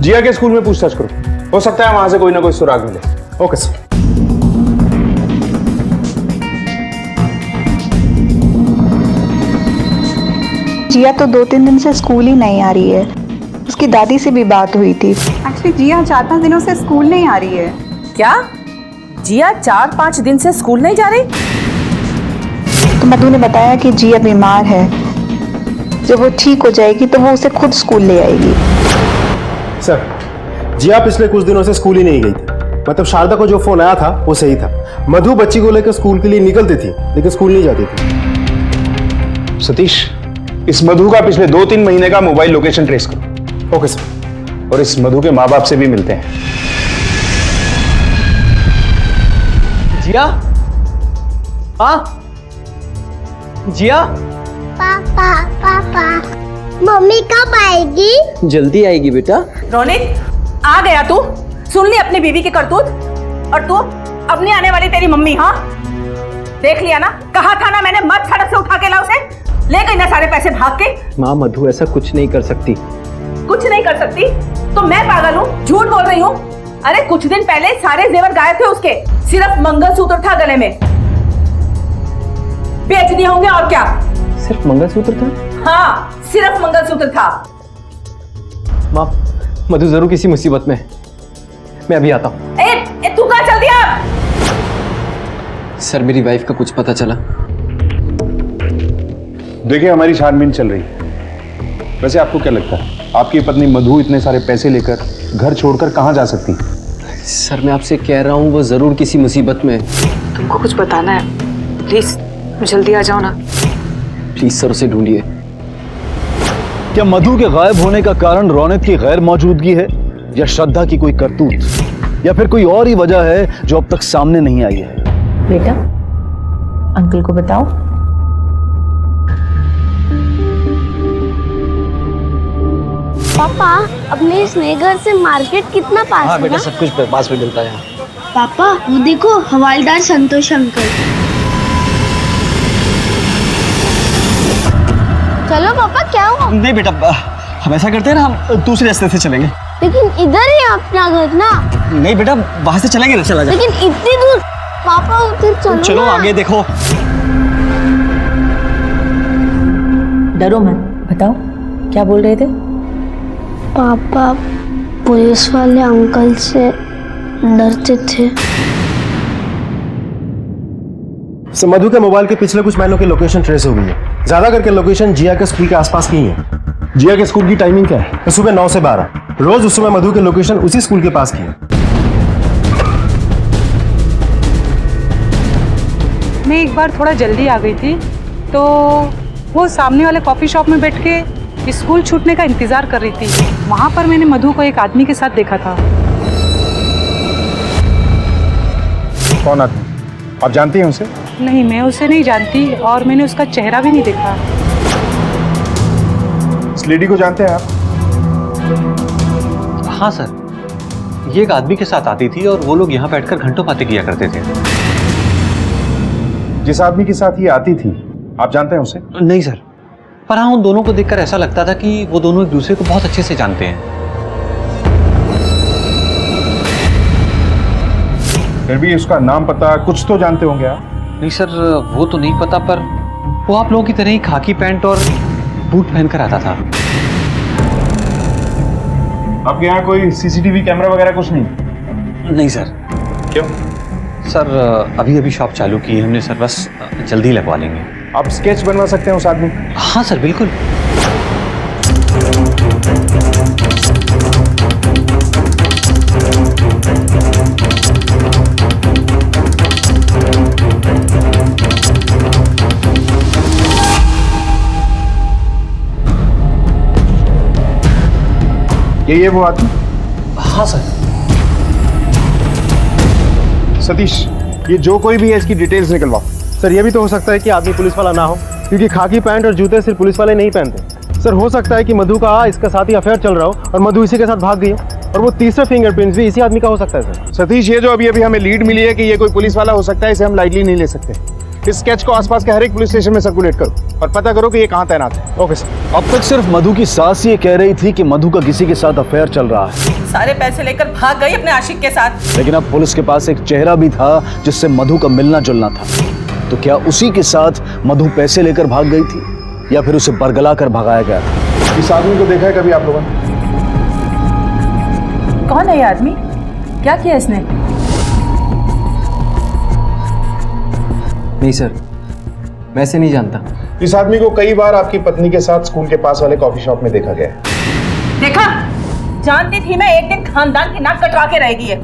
जिया के स्कूल में पूछताछ करो, हो सकता है वहां से कोई ना कोई सुराग मिले। Okay sir. जिया तो 2-3 दिन से स्कूल ही नहीं आ रही है। उसकी दादी से भी बात हुई थी। एक्चुअली जिया 4-5 दिनों से स्कूल नहीं आ रही है। क्या जिया 4-5 दिन से स्कूल नहीं जा रही? तो मधु ने बताया कि जिया बीमार है, जब वो ठीक हो जाएगी तो वो उसे खुद स्कूल ले आएगी। सर, जिया पिछले कुछ दिनों से स्कूल ही नहीं गई थी। मतलब शारदा को जो फोन आया था वो सही था। मधु बच्ची को लेकर स्कूल के लिए निकलती थी लेकिन स्कूल नहीं जाती थी। सतीश, इस मधु का पिछले 2-3 महीने का मोबाइल लोकेशन ट्रेस करो। Okay sir. और इस मधु के माँ बाप से भी मिलते हैं। जिया, हाँ जिया। पापा पापा, मम्मी कब आएगी? जल्दी आएगी बेटा। रोनित, आ गया तू? सुन ली अपनी बीवी की करतूत? और तू अब नहीं आने वाली तेरी मम्मी? हाँ देख लिया ना, कहा था ना मैंने, मत सड़क से उठा के ला उसे। ले गई ना सारे पैसे भाग के। माँ मधु ऐसा कुछ नहीं कर सकती। कुछ नहीं कर सकती तो मैं पागल हूँ? झूठ बोल रही हूँ? अरे कुछ दिन पहले सारे जेवर गायब थे उसके, सिर्फ मंगलसूत्र था गले में। बेच दिए होंगे और क्या? सिर्फ मंगलसूत्र था? हाँ सिर्फ मंगलसूत्र था। माँ, मधु जरूर किसी मुसीबत में। मैं अभी आता हूँ। ए तू कहाँ चल दिया? सर, मेरी वाइफ का कुछ पता चला? देखिए, हमारी छानबीन चल रही है। वैसे आपको क्या लगता है, आपकी पत्नी मधु इतने सारे पैसे लेकर घर छोड़कर कहाँ जा सकती है? सर, मैं आपसे कह रहा हूँ वो जरूर किसी मुसीबत में। तुमको कुछ बताना है, प्लीज जल्दी आ जाओ ना। प्लीज सर, उसे ढूंढिए। क्या मधु के गायब होने का कारण रौनक की गैर मौजूदगी है, या श्रद्धा की कोई करतूत, या फिर कोई और ही वजह है जो अब तक सामने नहीं आई है? बेटा, अंकल को बताओ। पापा, अपने इस नए घर से मार्केट कितना पास है? हाँ बेटा, सब कुछ पास में मिलता है यहाँ। पापा वो देखो, हवालदार संतोष अंकल। चलो पापा, क्या हुआ? नहीं बेटा, हम ऐसा करते हैं ना, हम दूसरे रास्ते से चलेंगे। लेकिन इधर ही अपना घर ना। नहीं बेटा, वहां से चलेंगे ना। चला जा। लेकिन इतनी दूर पापा, उधर चलो। चलो ना। आगे देखो। डरो मत, बताओ क्या बोल रहे थे? पापा पुलिस वाले अंकल से डरते थे। सर, मधु के मोबाइल के पिछले कुछ महीनों की लोकेशन ट्रेस हो गई है। ज्यादा करके लोकेशन जिया के स्कूल के आसपास की है। जिया के स्कूल की टाइमिंग क्या है? सुबह 9 से 12। रोज उस समय मधु के लोकेशन उसी स्कूल के पास की है। मैं एक बार थोड़ा जल्दी आ गई थी तो वो सामने वाले कॉफी शॉप में बैठ के स्कूल छूटने का इंतजार कर रही थी। वहां पर मैंने मधु को एक आदमी के साथ देखा था। कौन आदमी? आप जानती हैं उसे? नहीं, मैं उसे नहीं जानती और मैंने उसका चेहरा भी नहीं देखा। इस लेडी को जानते हैं आप? हाँ सर, ये एक आदमी के साथ आती थी और वो लोग यहाँ बैठकर घंटों बातें किया करते थे। जिस आदमी के साथ ये आती थी, आप जानते हैं उसे? नहीं सर, पर हाँ उन दोनों को देखकर ऐसा लगता था कि वो दोनों एक दूसरे को बहुत अच्छे से जानते हैं। फिर भी उसका नाम पता कुछ तो जानते होंगे आप? नहीं सर, वो तो नहीं पता, पर वो आप लोगों की तरह ही खाकी पैंट और बूट पहनकर आता था। आपके यहाँ कोई सीसीटीवी कैमरा वगैरह कुछ नहीं? नहीं सर। क्यों? सर अभी अभी शॉप चालू की है हमने सर, बस जल्दी लगवा लेंगे। आप स्केच बनवा सकते हैं उस आदमी? हाँ सर, बिल्कुल। ये वो आदमी? हाँ सर। सतीश, ये जो कोई भी है इसकी डिटेल्स निकलवाओ। सर, ये भी तो हो सकता है कि आदमी पुलिस वाला ना हो, क्योंकि खाकी पैंट और जूते सिर्फ पुलिस वाले नहीं पहनते। सर, हो सकता है कि मधु का इसका साथ ही अफेयर चल रहा हो और मधु इसी के साथ भाग गई हो, और वो तीसरा फिंगरप्रिंट्स भी इसी आदमी का हो सकता है। सर सतीश, ये जो अभी अभी हमें लीड मिली है कि ये कोई पुलिस वाला हो सकता है, इसे हम लाइटली नहीं ले सकते। इस स्केच को आसपास के हर एक पुलिस स्टेशन में सर्कुलेट करो और पता करो कि ये कहाँ तैनात है। Okay sir. अब तक सिर्फ मधु की सास ये कह रही थी कि मधु का किसी के साथ अफेयर चल रहा है, सारे पैसे लेकर भाग गई अपने आशिक के साथ। लेकिन अब पुलिस के पास एक चेहरा भी था जिससे मधु का मिलना जुलना था। तो क्या उसी के साथ मधु पैसे लेकर भाग गई थी? या फिर उसे बरगला कर भगाया गया था। इस आदमी को देखा है कभी आप लोगों ने? कौन है ये आदमी? क्या किया इसने? नहीं सर, मैं इसे नहीं जानता। इस आदमी को कई बार आपकी पत्नी के साथ स्कूल के पास वाले कॉफी शॉप में देखा गया है। देखा, जानती थी मैं एक दिन खानदान की नाक कटवा के रहेगी है।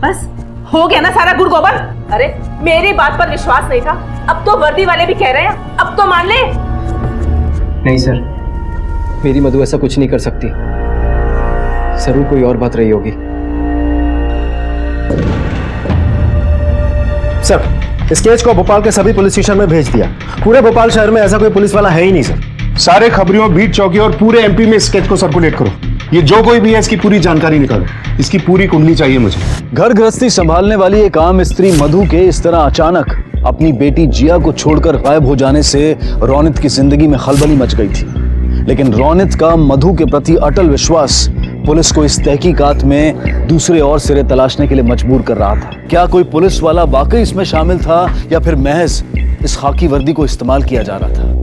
बस हो गया ना सारा गुड़ गोबर। अरे मेरी बात पर विश्वास नहीं था, अब तो वर्दी वाले भी कह रहे हैं, अब तो मान ले। नहीं सर, मेरी मधु ऐसा कुछ नहीं कर सकती। जरूर कोई और बात रही होगी। सर, इस केस को भोपाल के सभी पुलिस स्टेशन में भेज दिया। पूरे भोपाल शहर में ऐसा कोई पुलिस वाला है ही नहीं सर। सारे खबरियों, बीट चौकी और पूरे एमपी में इस स्केच को सर्कुलेट करो। ये जो कोई भी है इसकी पूरी जानकारी निकालो। इसकी पूरी कुंडली चाहिए मुझे। घर गृहस्थी संभालने वाली एक आम स्त्री मधु के इस तरह अचानक अपनी बेटी जिया को छोड़कर गायब हो जाने से रौनित की जिंदगी में खलबली मच गई थी। लेकिन रौनित का मधु के प्रति अटल विश्वास पुलिस को इस तहकीकात में दूसरे और सिरे तलाशने के लिए मजबूर कर रहा था। क्या कोई पुलिस वाला वाकई इसमें शामिल था या फिर महज इस खाकी वर्दी को इस्तेमाल किया जा रहा था?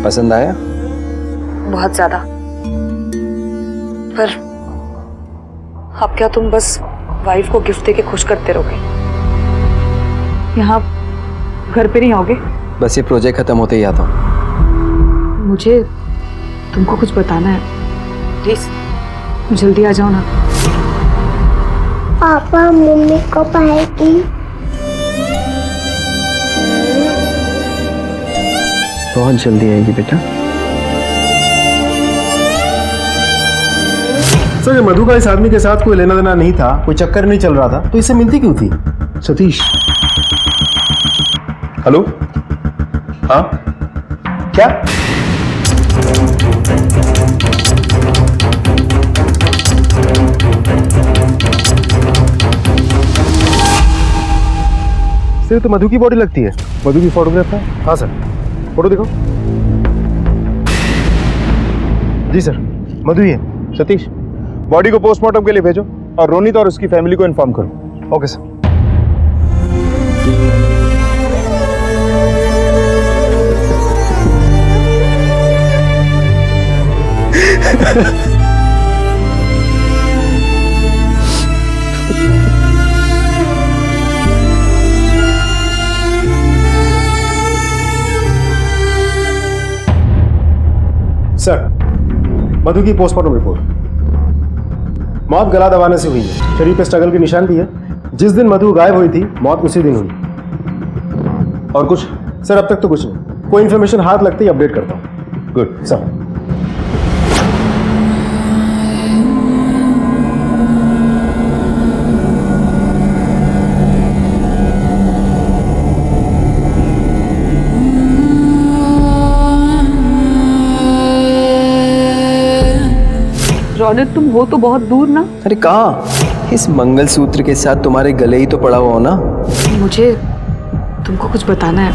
पसंद आया? बहुत ज्यादा। पर अब क्या तुम बस वाइफ को गिफ्ट देके खुश करते रहोगे? यहाँ घर पे नहीं आओगे? बस ये प्रोजेक्ट खत्म होते ही आता हूँ। मुझे तुमको कुछ बताना है, प्लीज जल्दी आ जाओ ना। पापा मम्मी कब आएगी? बहुत जल्दी आएगी बेटा। सर, मधु का इस आदमी के साथ कोई लेना देना नहीं था, कोई चक्कर नहीं चल रहा था, तो इससे मिलती क्यों थी? सतीश, हेलो? हाँ, क्या? सिर्फ तो मधु की बॉडी लगती है। मधु की फोटोग्राफ है? हाँ सर, फोटो दिखाओ। जी सर, मधु ही है। सतीश, बॉडी को पोस्टमार्टम के लिए भेजो और रोनित और उसकी फैमिली को इन्फॉर्म करो। Okay sir. सर, मधु की पोस्टमार्टम रिपोर्ट। मौत गला दबाने से हुई है। शरीर पे स्ट्रगल के निशान भी है। जिस दिन मधु गायब हुई थी, मौत उसी दिन हुई। और कुछ? सर, अब तक तो कुछ नहीं। कोई इन्फॉर्मेशन हाथ लगते ही अपडेट करता हूँ। Good sir. रौनक, तुम हो तो बहुत दूर ना। अरे कहाँ? इस मंगलसूत्र के साथ तुम्हारे गले ही तो पड़ा हुआ हो ना। मुझे तुमको कुछ बताना है।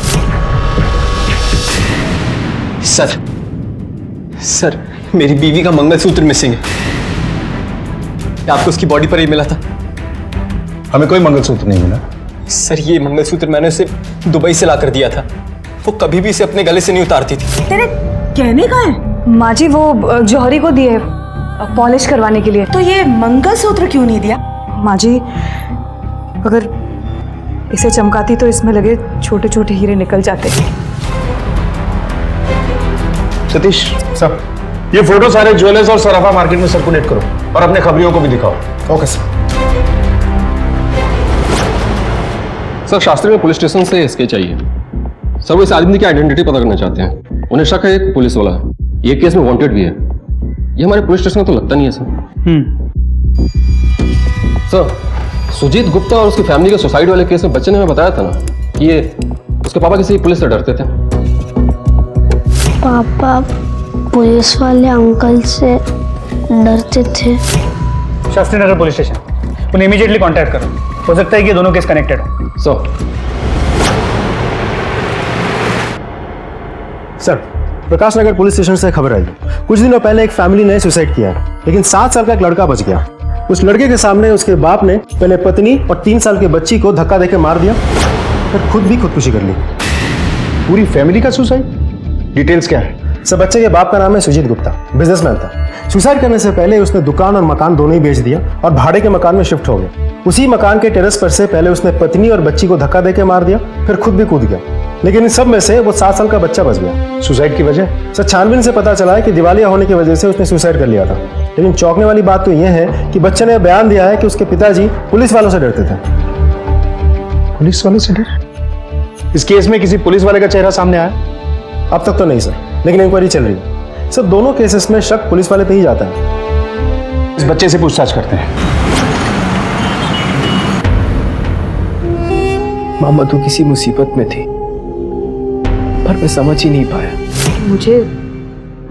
सर, मेरी बीवी का मंगलसूत्र मिसिंग है। आपको उसकी बॉडी पर ही मिला था? हमें कोई मंगलसूत्र नहीं मिला। सर, ये मंगलसूत्र मैंने उसे दुबई से लाकर दिया था। वो कभी भी इसे अपने गले से नहीं उतारती थी। तेरे कहने का है? माँ जी, वो जौहरी को दिए पॉलिश करवाने के लिए। तो ये मंगलसूत्र क्यों नहीं दिया? माँ जी, अगर इसे चमकाती तो इसमें लगे छोटे छोटे हीरे निकल जाते। सतीश सर, ये फोटो सारे ज्वेलर्स और सराफा मार्केट में सर्कुलेट करो और अपने खबरियों को भी दिखाओ। Okay sir. सर, शास्त्री में पुलिस स्टेशन से स्केच चाहिए। सर, वो इस आदमी की आइडेंटिटी पता करना चाहते हैं। उन्हें शक है एक पुलिस वाला है। ये केस में वांटेड भी है। ये हमारे पुलिस स्टेशन में तो लगता नहीं है सर। सर, सुजीत गुप्ता और उसकी फैमिली के सुसाइड वाले केस में बच्चे ने हमें बताया था ना कि ये उसके पापा किसी पुलिस से डरते थे। पापा पुलिस वाले अंकल से डरते थे। Shastri Nagar police station. उन्हें इमीडिएटली कांटेक्ट करो, हो सकता है कि ये दोनों केस कनेक्टेड हो। Sir, Prakash Nagar police station से खबर आई कुछ दिनों पहले एक फैमिली ने सुसाइड किया है, लेकिन 7 साल का एक लड़का बच गया। उस लड़के के सामने उसके बाप ने पहले पत्नी और 3 साल के बच्ची को धक्का देकर मार दिया, फिर खुद भी खुदकुशी कर ली। पूरी फैमिली का सुसाइड? डिटेल्स क्या है? सर, बच्चे के बाप का नाम है सुजीत गुप्ता, बिजनेसमैन था। सुसाइड करने से पहले उसने दुकान और मकान दोनों ही बेच दिया और भाड़े के मकान में शिफ्ट हो गया। उसी मकान के टेरेस पर से पहले उसने पत्नी और बच्ची को धक्का देकर मार दिया, फिर खुद भी कूद गया, लेकिन इन सब में से वो 7 साल का बच्चा बच गया। सुसाइड की वजह? सर, छानबीन से पता चला है कि दिवालिया होने की वजह से उसने सुसाइड कर लिया था, लेकिन चौंकने वाली बात तो यह है कि बच्चे ने बयान दिया है कि उसके पिताजी पुलिस वालों से डरते थे। पुलिस वालों से डर? इस केस में किसी पुलिस वाले का चेहरा सामने आया? अब तक तो नहीं सर, लेकिन इंक्वायरी चल रही है। सर, दोनों केसेस में शक पुलिस वाले पे ही जाता है। इस बच्चे से पूछताछ करते हैं। माँ मधु किसी मुसीबत में थी, पर मैं समझ ही नहीं पाया। मुझे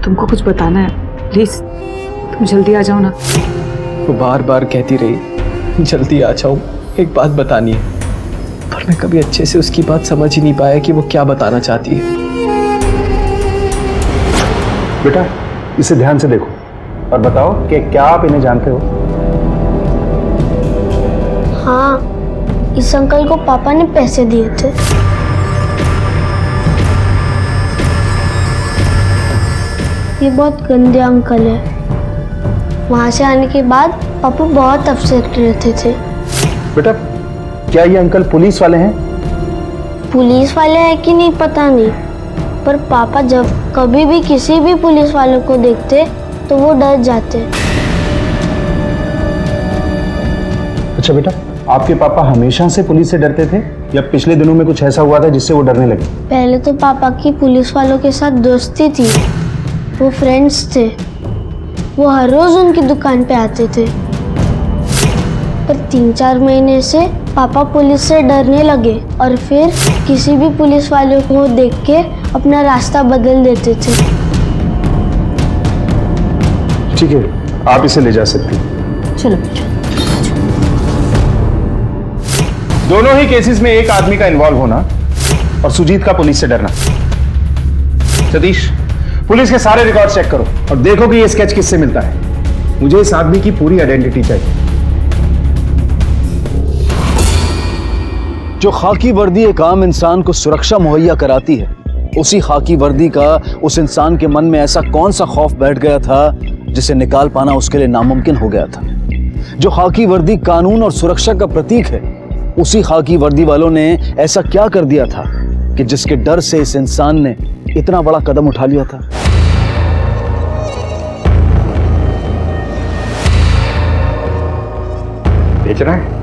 तुमको कुछ बताना है, प्लीज तुम जल्दी आ जाओ ना। वो बार बार कहती रही जल्दी आ जाओ, एक बात बतानी है, पर मैं कभी अच्छे से उसकी बात समझ ही नहीं पाया कि वो क्या बताना चाहती है। बेटा, इसे ध्यान से देखो और बताओ कि क्या आप इन्हें जानते हो? हाँ, इस अंकल को पापा ने पैसे दिए थे। ये बहुत गंदे अंकल है। वहां से आने के बाद पापा बहुत अपसेट रहते थे। बेटा, क्या ये अंकल पुलिस वाले हैं? पुलिस वाले हैं कि नहीं पता नहीं, पर पापा जब कभी भी किसी भी पुलिस वालों को देखते तो वो डर जाते। अच्छा बेटा, आपके पापा हमेशा से पुलिस से डरते थे या पिछले दिनों में कुछ ऐसा हुआ था जिससे वो डरने लगे? पहले तो पापा की पुलिस वालों के साथ दोस्ती थी, वो फ्रेंड्स थे, वो हर रोज उनकी दुकान पे आते थे। पर 3-4 महीने से पापा पुलिस से डरने लगे और फिर किसी भी पुलिस वालों को देख के अपना रास्ता बदल देते थे। ठीक है, आप इसे ले जा सकती हैं। चलो। दोनों ही केसेस में एक आदमी का इन्वॉल्व होना और सुजीत का पुलिस से डरना। सतीश, पुलिस के सारे रिकॉर्ड चेक करो और देखो कि ये स्केच किससे मिलता है। मुझे इस आदमी की पूरी आइडेंटिटी चाहिए। जो खाकी वर्दी एक आम इंसान को सुरक्षा मुहैया कराती है, उसी खाकी वर्दी का उस इंसान के मन में ऐसा कौन सा खौफ बैठ गया था जिसे निकाल पाना उसके लिए नामुमकिन हो गया था। जो खाकी वर्दी कानून और सुरक्षा का प्रतीक है, उसी खाकी वर्दी वालों ने ऐसा क्या कर दिया था कि जिसके डर से इस इंसान ने इतना बड़ा कदम उठा लिया था। बेच रहा है?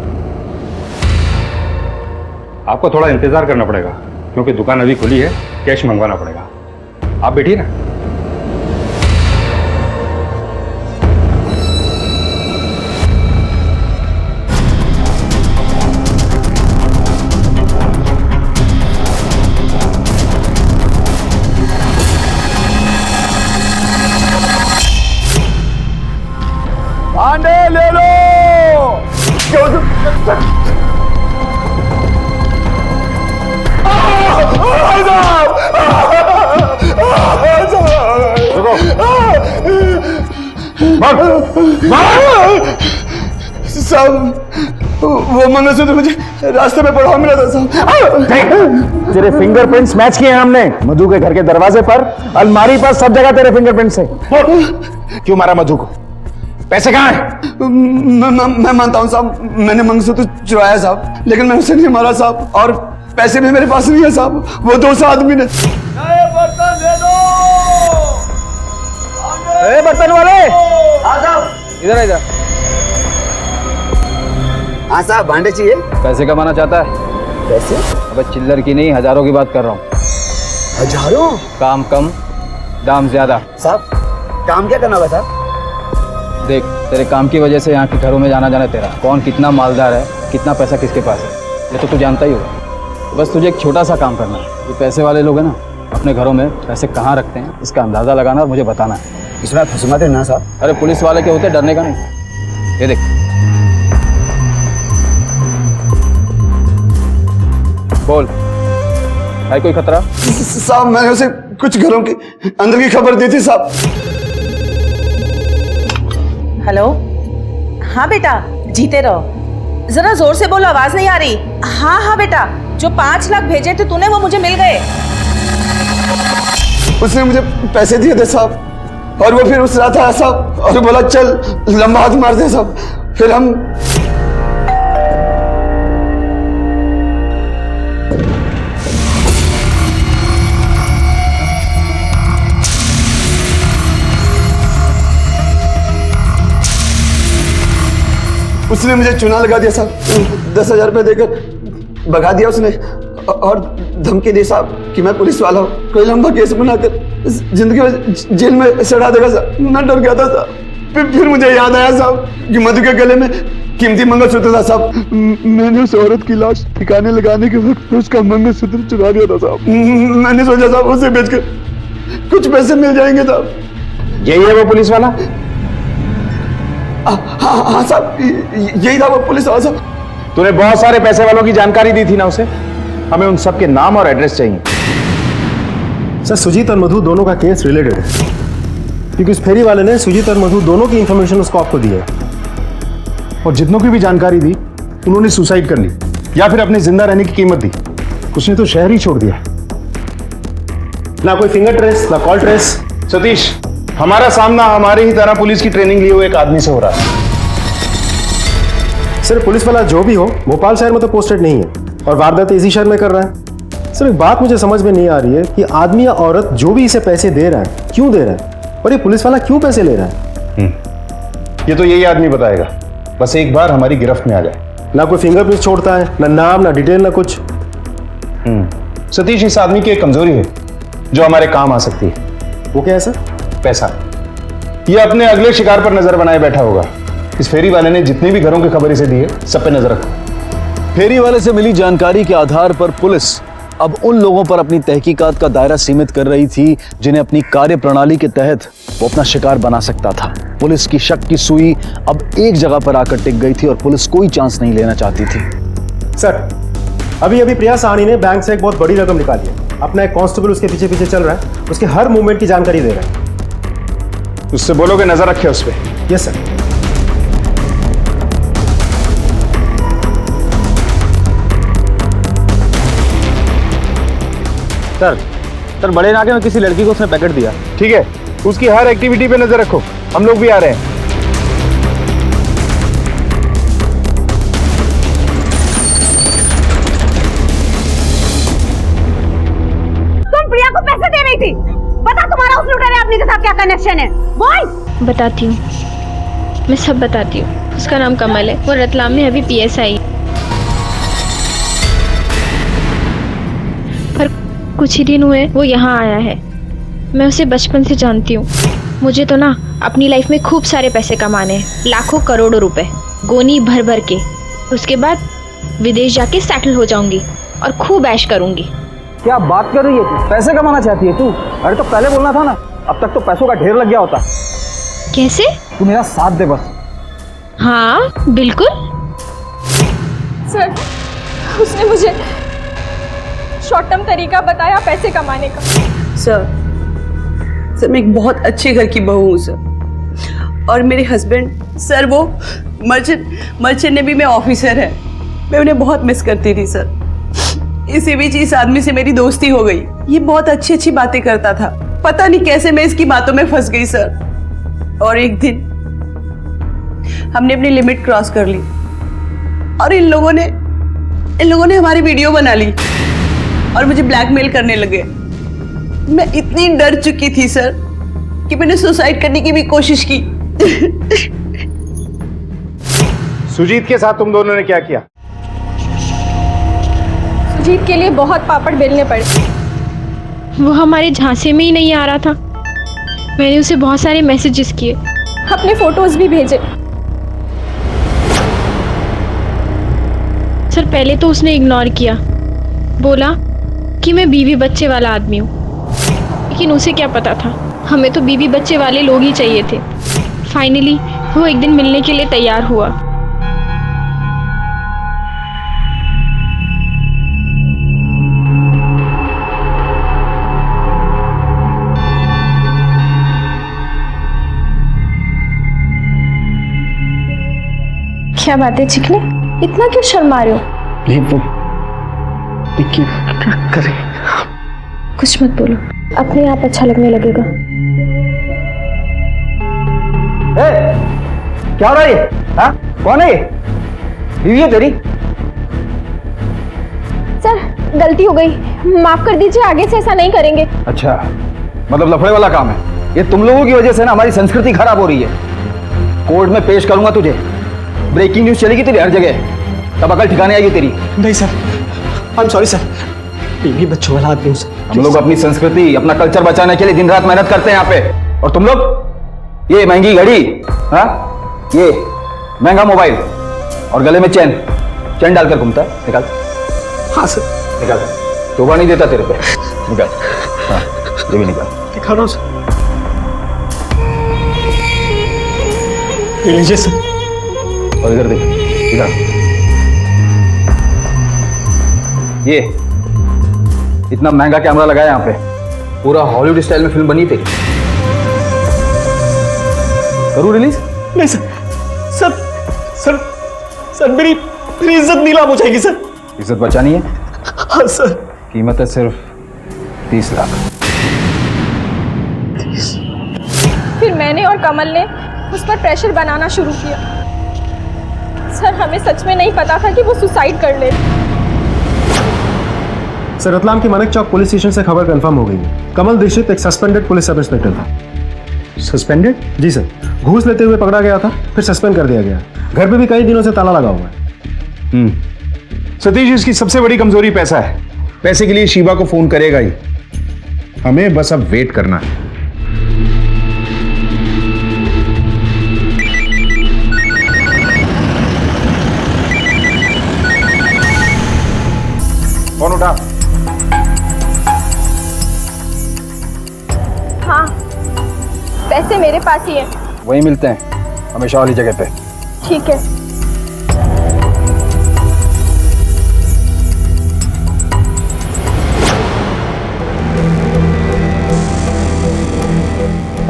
आपको थोड़ा इंतजार करना पड़ेगा क्योंकि दुकान अभी खुली है, कैश मंगवाना पड़ेगा। आप बैठिए ना। पांडे ले लो। साहब, वो मंगलसूत्र मुझे रास्ते में पड़ा मिला था साहब। तेरे फिंगरप्रिंट्स मैच किए हैं हमने। मधु के घर के दरवाजे पर, अलमारी पर, सब जगह तेरे फिंगरप्रिंट्स हैं। क्यों मारा मधु को? पैसे कहाँ हैं? मैं मानता हूँ साहब, मैंने मंगलसूत्र चुराया साहब, लेकिन मैं उसे नहीं मारा साहब, और पैसे भी मेरे पास नहीं है साहब। वो 200 आदमी ने। बर्तन दे दो। बर्तन वाले, इधर इधर। हाँ साहब, भांडे चाहिए। पैसे कमाना चाहता है? पैसे? अबे चिल्लर की नहीं, हजारों की बात कर रहा हूँ। हजारों? काम कम, दाम ज्यादा। साहब, काम क्या करना होगा साहब? देख, तेरे काम की वजह से यहाँ के घरों में जाना जाना तेरा, कौन कितना मालदार है, कितना पैसा किसके पास है, ये तो तू जानता ही होगा। बस तुझे एक छोटा सा काम करना है। ये पैसे वाले लोग हैं ना, अपने घरों में पैसे कहाँ रखते हैं, इसका अंदाजा लगाना और मुझे बताना है। इस बार फंसुमाते ना साहब। अरे पुलिस वाले के होते, डरने का नहीं। ये देख, बोल, है कोई खतरा? साहब मैंने उसे कुछ घरों की अंदर की खबर दी थी साहब। हेलो, हाँ बेटा, जीते रहो। जरा जोर से बोलो, आवाज नहीं आ रही। हाँ हाँ बेटा, जो 5 लाख भेजे थे तूने वो मुझे मिल गए। उसने मुझे पैसे दिए थे साहब, और वो फिर उस रात आया साहब और बोला चल लंबा हाथ मार दे साहब। फिर हम उसने मुझे चुना लगा दिया साहब, 10,000 रुपए देकर भगा दिया उसने, और धमकी दी साहब कि मैं पुलिस वाला हूँ, कोई लंबा केस बनाकर जिंदगी में जेल में सड़ा देगा साहब। मैं डर गया था साहब। फिर मुझे याद आया साहब कि मधु के गले में कीमती मंगलसूत्र था साहब। मैंने उस औरत की लाश ठिकाने लगाने के वक्त उसका मंगलसूत्र चुरा दिया था साहब। मैंने सोचा साहब उसे बेचकर कुछ पैसे मिल जाएंगे साहब। यही है वो पुलिस वाला? हाँ साहब, यही था वो पुलिस वाला साहब। तूने बहुत सारे पैसे वालों की जानकारी दी थी ना उसे, हमें उन सब के नाम और एड्रेस चाहिए। सर सुजीत और मधु दोनों का केस रिलेटेड है, क्योंकि उस फेरी वाले ने सुजीत और मधु दोनों की इंफॉर्मेशन उसको आपको दी है, और जितनों की भी जानकारी दी उन्होंने सुसाइड कर ली या फिर अपने जिंदा रहने की कीमत दी। उसने तो शहर ही छोड़ दिया। ना कोई फिंगर ट्रेस, ना कॉल ट्रेस। सतीश, हमारा सामना हमारे ही तरह पुलिस की ट्रेनिंग लिए हुए एक आदमी से हो रहा है। सर पुलिस वाला जो भी हो, भोपाल शहर में तो पोस्टेड नहीं है और वारदात इसी शहर में कर रहा है। सर एक बात मुझे समझ में नहीं आ रही है कि आदमी या औरत जो भी इसे पैसे दे रहा है क्यों दे रहा है, और ये पुलिस वाला क्यों पैसे ले रहा है? ये तो यही आदमी बताएगा, बस एक बार हमारी गिरफ्त में आ जाए। ना कोई फिंगरप्रिंट छोड़ता है, ना नाम, ना डिटेल, ना कुछ। सतीश, इस आदमी की एक कमजोरी है जो हमारे काम आ सकती है। वो क्या है सर? पैसा। ये अपने अगले शिकार पर नजर बनाए बैठा होगा। इस फेरी वाले ने जितनी भी घरों की खबर इसे दी है सब पे नजर रखो। फेरी वाले से मिली जानकारी के आधार पर पुलिस अब उन लोगों पर अपनी तहकीकात का दायरा सीमित कर रही थी जिन्हें अपनी कार्य प्रणाली के तहत वो अपना शिकार बना सकता था। पुलिस की शक की सुई अब एक जगह पर आकर टिक गई थी और पुलिस कोई चांस नहीं लेना चाहती थी। सर अभी प्रिया साहनी ने बैंक से एक बहुत बड़ी रकम निकाली है। अपना एक कांस्टेबल उसके पीछे पीछे चल रहा है, उसके हर मूवमेंट की जानकारी दे रहा है। उससे बोलोगे नजर रखे उस पर। Yes sir. सर बड़े नाके में किसी लड़की को उसने पैकेट दिया। ठीक है, उसकी हर एक्टिविटी पे नजर रखो, हम लोग भी आ रहे हैं। तुम प्रिया को पैसे दे रही थी, बता तुम्हारा उस लुटेरे आदमी के साथ क्या कनेक्शन है? बोल। बताती हूँ, मैं सब बताती हूँ। उसका नाम कमल है, वो रतलाम में अभी PSI, पर कुछ ही दिन हुए वो यहाँ आया है। मैं उसे बचपन से जानती हूँ। मुझे तो ना अपनी लाइफ में खूब सारे पैसे कमाने हैं, लाखों करोड़ों रुपए, गोनी भर भर के। उसके बाद विदेश जाके सेटल हो जाऊंगी और खूब ऐश करूंगी। क्या बात कर रही है तू? पैसे कमाना चाहती है तू? अरे तो पहले बोलना था ना, अब तक तो पैसों का ढेर लग गया होता। कैसे? तू मेरा साथ दे बस। हाँ बिल्कुल। सर उसने मुझे शॉर्ट टर्म तरीका बताया पैसे कमाने का। सर मैं एक बहुत अच्छे घर की बहू हूँ सर, और मेरे हस्बैंड सर वो मर्चेंट नेवी में ऑफिसर है। मैं उन्हें बहुत मिस करती थी सर। इसी बीच इस आदमी से मेरी दोस्ती हो गई। ये बहुत अच्छी अच्छी बातें करता था, पता नहीं कैसे मैं इसकी बातों में फंस गई सर। और एक दिन हमने अपनी लिमिट क्रॉस कर ली और इन लोगों ने हमारी वीडियो बना ली और मुझे ब्लैकमेल करने लगे। मैं इतनी डर चुकी थी सर कि मैंने सुसाइड करने की भी कोशिश की। सुजीत के साथ तुम दोनों ने क्या किया? सुजीत के लिए बहुत पापड़ बेलने पड़े। वो हमारे झांसे में ही नहीं आ रहा था। मैंने उसे बहुत सारे मैसेजेस किए, अपने फोटोज भी भेजे। सर पहले तो उसने इग्नोर किया, बोला कि मैं बीवी बच्चे वाला आदमी हूँ, लेकिन उसे क्या पता था हमें तो बीवी बच्चे वाले लोग ही चाहिए थे। फाइनली वो एक दिन मिलने के लिए तैयार हुआ। क्या बात है चिकने, इतना क्यों शर्मा रहे हो? नहीं वो देखिए क्या करें। कुछ मत बोलो, अपने आप अच्छा लगने लगेगा। क्या हो रहा है? हाँ कौन है? बीवी है तेरी? सर गलती हो गई, माफ कर दीजिए, आगे से ऐसा नहीं करेंगे। अच्छा, मतलब लफड़े वाला काम है ये। तुम लोगों की वजह से ना हमारी संस्कृति खराब हो रही है। कोर्ट में पेश करूंगा तुझे। ब्रेकिंग न्यूज चलेगी तेरी हर जगह, तब अकल ठिकाने आएगी तेरी। नहीं sir, I am sorry sir, बीवी बच्चों वाला आदमी हूं सर। हम लोग अपनी संस्कृति, अपना कल्चर बचाने के लिए दिन रात मेहनत करते हैं यहाँ पे, और तुम लोग ये महंगी घड़ी, हाँ ये महंगा मोबाइल और गले में चैन डालकर घूमता है। निकाल। हाँ सर। निकाल, शोभा नहीं देता तेरे पे। निकाल। हाँ ये भी निकाल। दिखा रहा हूँ सर। ये लीजिए सर। और इधर देख, इधर ये इतना महंगा कैमरा लगाया यहाँ पे, पूरा हॉलीवुड स्टाइल में फिल्म बनी तेरी। करूँ रिलीज? नहीं सर, सर सर सर मेरी इज्जत नीलाम हो जाएगी सर। इज्जत बचानी है? हाँ सर। कीमत है सिर्फ 30 लाख। फिर मैंने और कमल ने उस पर प्रेशर बनाना शुरू किया। सर हमें सच में नहीं पता था कि वो सुसाइड कर ले। सर रतलाम के मानिक चौक पुलिस स्टेशन से खबर कंफर्म हो गई है। कमल दीक्षित एक सस्पेंडेड पुलिस सब इंस्पेक्टर था। सस्पेंडेड? जी सर, घूस लेते हुए पकड़ा गया था, फिर सस्पेंड कर दिया गया। घर पे भी कई दिनों से ताला लगा हुआ है। सतीश, इसकी सबसे बड़ी कमजोरी पैसा है। पैसे के लिए शिवा को फोन करेगा ही। हमें बस अब वेट करना है। फोन उठा। हाँ पैसे मेरे पास ही है। वहीं मिलते हैं, हमेशा वाली जगह पे। ठीक है।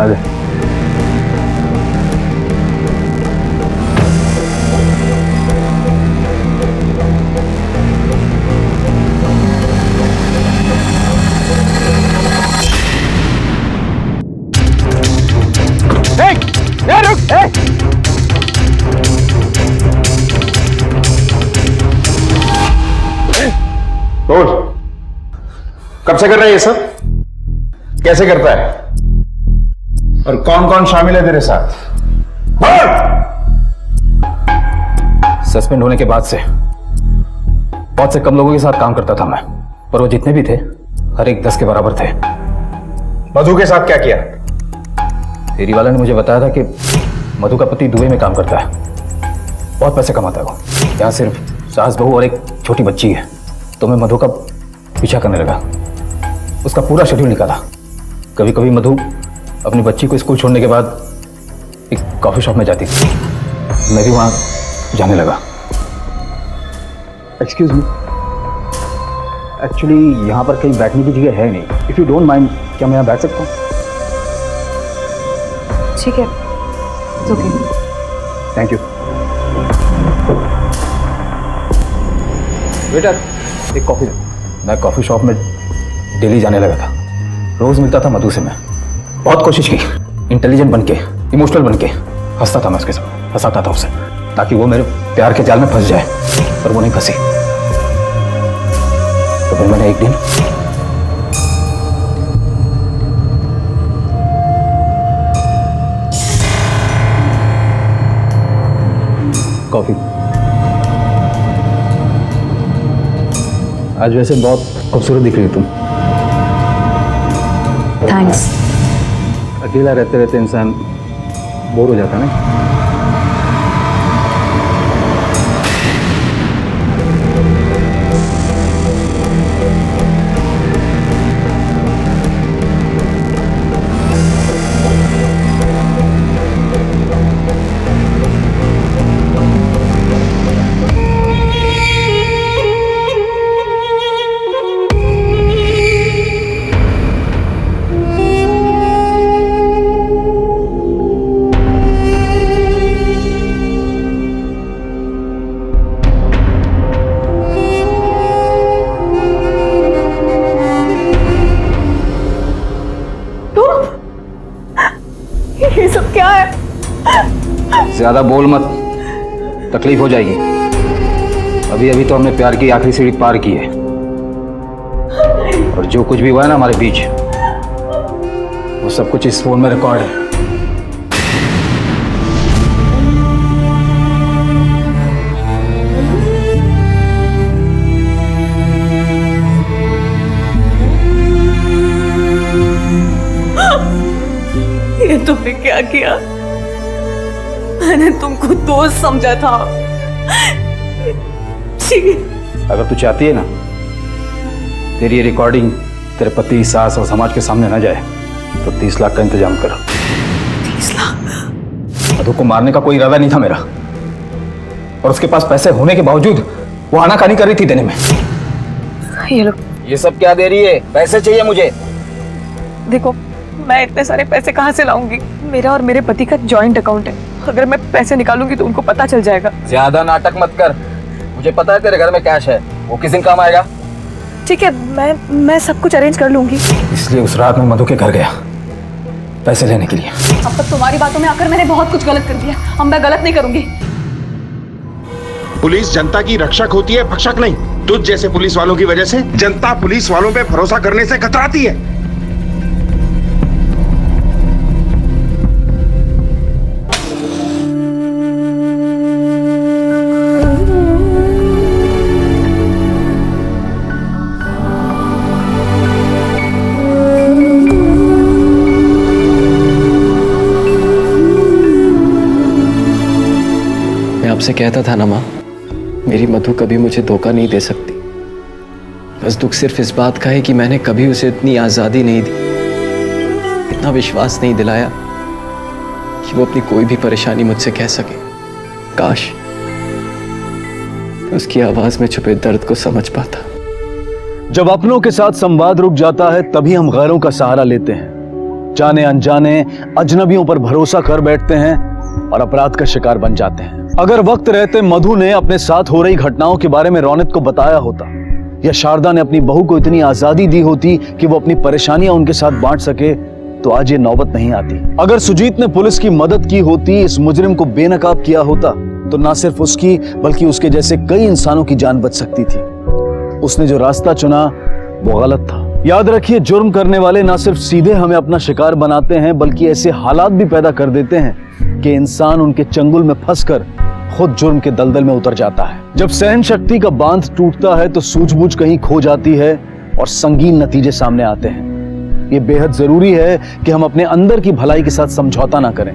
आजा। तोड़। कब से कर रहा है ये सब? कैसे करता है? और कौन कौन शामिल है तेरे साथ? सस्पेंड होने के बाद से बहुत से कम लोगों के साथ काम करता था मैं, पर वो जितने भी थे हर एक 10 के बराबर थे। मधु के साथ क्या किया? फेरी वाला ने मुझे बताया था कि मधु का पति दुबई में काम करता है, बहुत पैसे कमाता है वो। यहाँ सिर्फ सास बहू और एक छोटी बच्ची है। तो मैं मधु का पीछा करने लगा, उसका पूरा शेड्यूल निकाला। कभी कभी मधु अपनी बच्ची को स्कूल छोड़ने के बाद एक कॉफी शॉप में जाती थी, मैं भी वहाँ जाने लगा। एक्सक्यूज मी, एक्चुअली यहाँ पर कहीं बैठने की जगह है नहीं। इफ़ यू डोंट माइंड, क्या मैं यहाँ बैठ सकता हूँ? ठीक है, ओके। Thank you. वेटर, एक कॉफी दो। मैं कॉफी शॉप में डेली जाने लगा था, रोज मिलता था मधु से। मैं बहुत कोशिश की, इंटेलिजेंट बन के, इमोशनल बन के हंसता था मैं उसके साथ, हंसाता था उसे, ताकि वो मेरे प्यार के जाल में फंस जाए, पर वो नहीं फंसी। तो फिर मैंने एक दिन कॉफी। आज वैसे बहुत खूबसूरत दिख रही हो तुम। थैंक्स। अकेला रहते रहते इंसान बोर हो जाता है ना। ज्यादा बोल मत, तकलीफ हो जाएगी। अभी अभी तो हमने प्यार की आखिरी सीढ़ी पार की है, और जो कुछ भी हुआ है ना हमारे बीच, वो सब कुछ इस फोन में रिकॉर्ड है। ये तुमने क्या किया? मैंने तुमको दोस्त समझा था। अगर तू चाहती है ना तेरी ये रिकॉर्डिंग तेरे पति, सास और समाज के सामने ना जाए, तो 30 लाख का इंतजाम कर। 30 लाख? मधु को मारने का कोई इरादा नहीं था मेरा, और उसके पास पैसे होने के बावजूद वो आनाकानी कर रही थी देने में। ये लो। ये सब क्या दे रही है? पैसे चाहिए मुझे। देखो, मैं इतने सारे पैसे कहाँ से लाऊंगी? मेरा और मेरे पति का जॉइंट अकाउंट है। अगर मैं पैसे निकालूंगी तो उनको पता चल जाएगा। ज्यादा नाटक मत कर, मुझे पता है तेरे घर में कैश है, वो किस दिन काम आएगा। ठीक है, मैं सब कुछ अरेंज कर लूंगी। इसलिए उस रात में मधु के घर गया पैसे लेने के लिए। अब तक तुम्हारी बातों में आकर मैंने बहुत कुछ गलत कर दिया। अब मैं गलत नहीं करूंगी। पुलिस जनता की रक्षक होती है, भक्षक नहीं। तुझ जैसे पुलिस वालों की वजह से जनता पुलिस वालों पे भरोसा करने से कतराती है। आपसे कहता था ना माँ, मेरी मधु कभी मुझे धोखा नहीं दे सकती। बस दुख सिर्फ इस बात का है कि मैंने कभी उसे इतनी आज़ादी नहीं दी, इतना विश्वास नहीं दिलाया कि वो अपनी कोई भी परेशानी मुझसे कह सके। काश उसकी आवाज में छुपे दर्द को समझ पाता। जब अपनों के साथ संवाद रुक जाता है तभी हम गैरों का सहारा लेते हैं, जाने अनजाने अजनबियों पर भरोसा कर बैठते हैं और अपराध का शिकार बन जाते हैं। अगर वक्त रहते मधु ने अपने साथ हो रही घटनाओं के बारे में रौनक को बताया होता, या शारदा ने अपनी बहू को इतनी आजादी दी होती कि वो अपनी परेशानियां उनके साथ बांट सके, तो आज ये नौबत नहीं आती। अगर सुजीत ने पुलिस की मदद की होती, इस मुजरिम को बेनकाब किया होता, तो ना सिर्फ उसकी बल्कि उसके जैसे कई इंसानों की जान बच सकती थी। उसने जो रास्ता चुना वो गलत था। याद रखिए, जुर्म करने वाले ना सिर्फ सीधे हमें अपना शिकार बनाते हैं, बल्कि ऐसे हालात भी पैदा कर देते हैं कि इंसान उनके चंगुल में फंसकर खुद जुर्म के दलदल में उतर जाता है। जब सहन शक्ति का बांध टूटता है तो सूझबूझ कहीं खो जाती है और संगीन नतीजे सामने आते हैं। ये बेहद जरूरी है कि हम अपने अंदर की भलाई के साथ समझौता ना करें,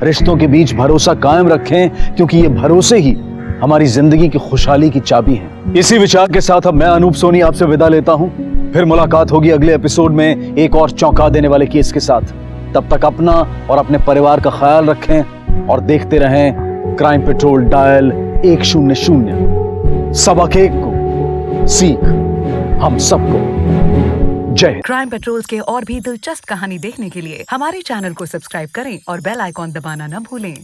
रिश्तों के बीच भरोसा कायम रखें, क्योंकि ये भरोसे ही हमारी जिंदगी की खुशहाली की चाबी है। इसी विचार के साथ अब मैं अनूप सोनी आपसे विदा लेता हूं। फिर मुलाकात होगी अगले एपिसोड में एक और चौंका देने वाले केस के साथ। तब तक अपना और अपने परिवार का ख्याल रखें और देखते रहें क्राइम पेट्रोल डायल 100। सबक एक को सीख हम सबको। जय। क्राइम पेट्रोल्स के और भी दिलचस्प कहानी देखने के लिए हमारे चैनल को सब्सक्राइब करें और बेल आइकॉन दबाना न भूलें।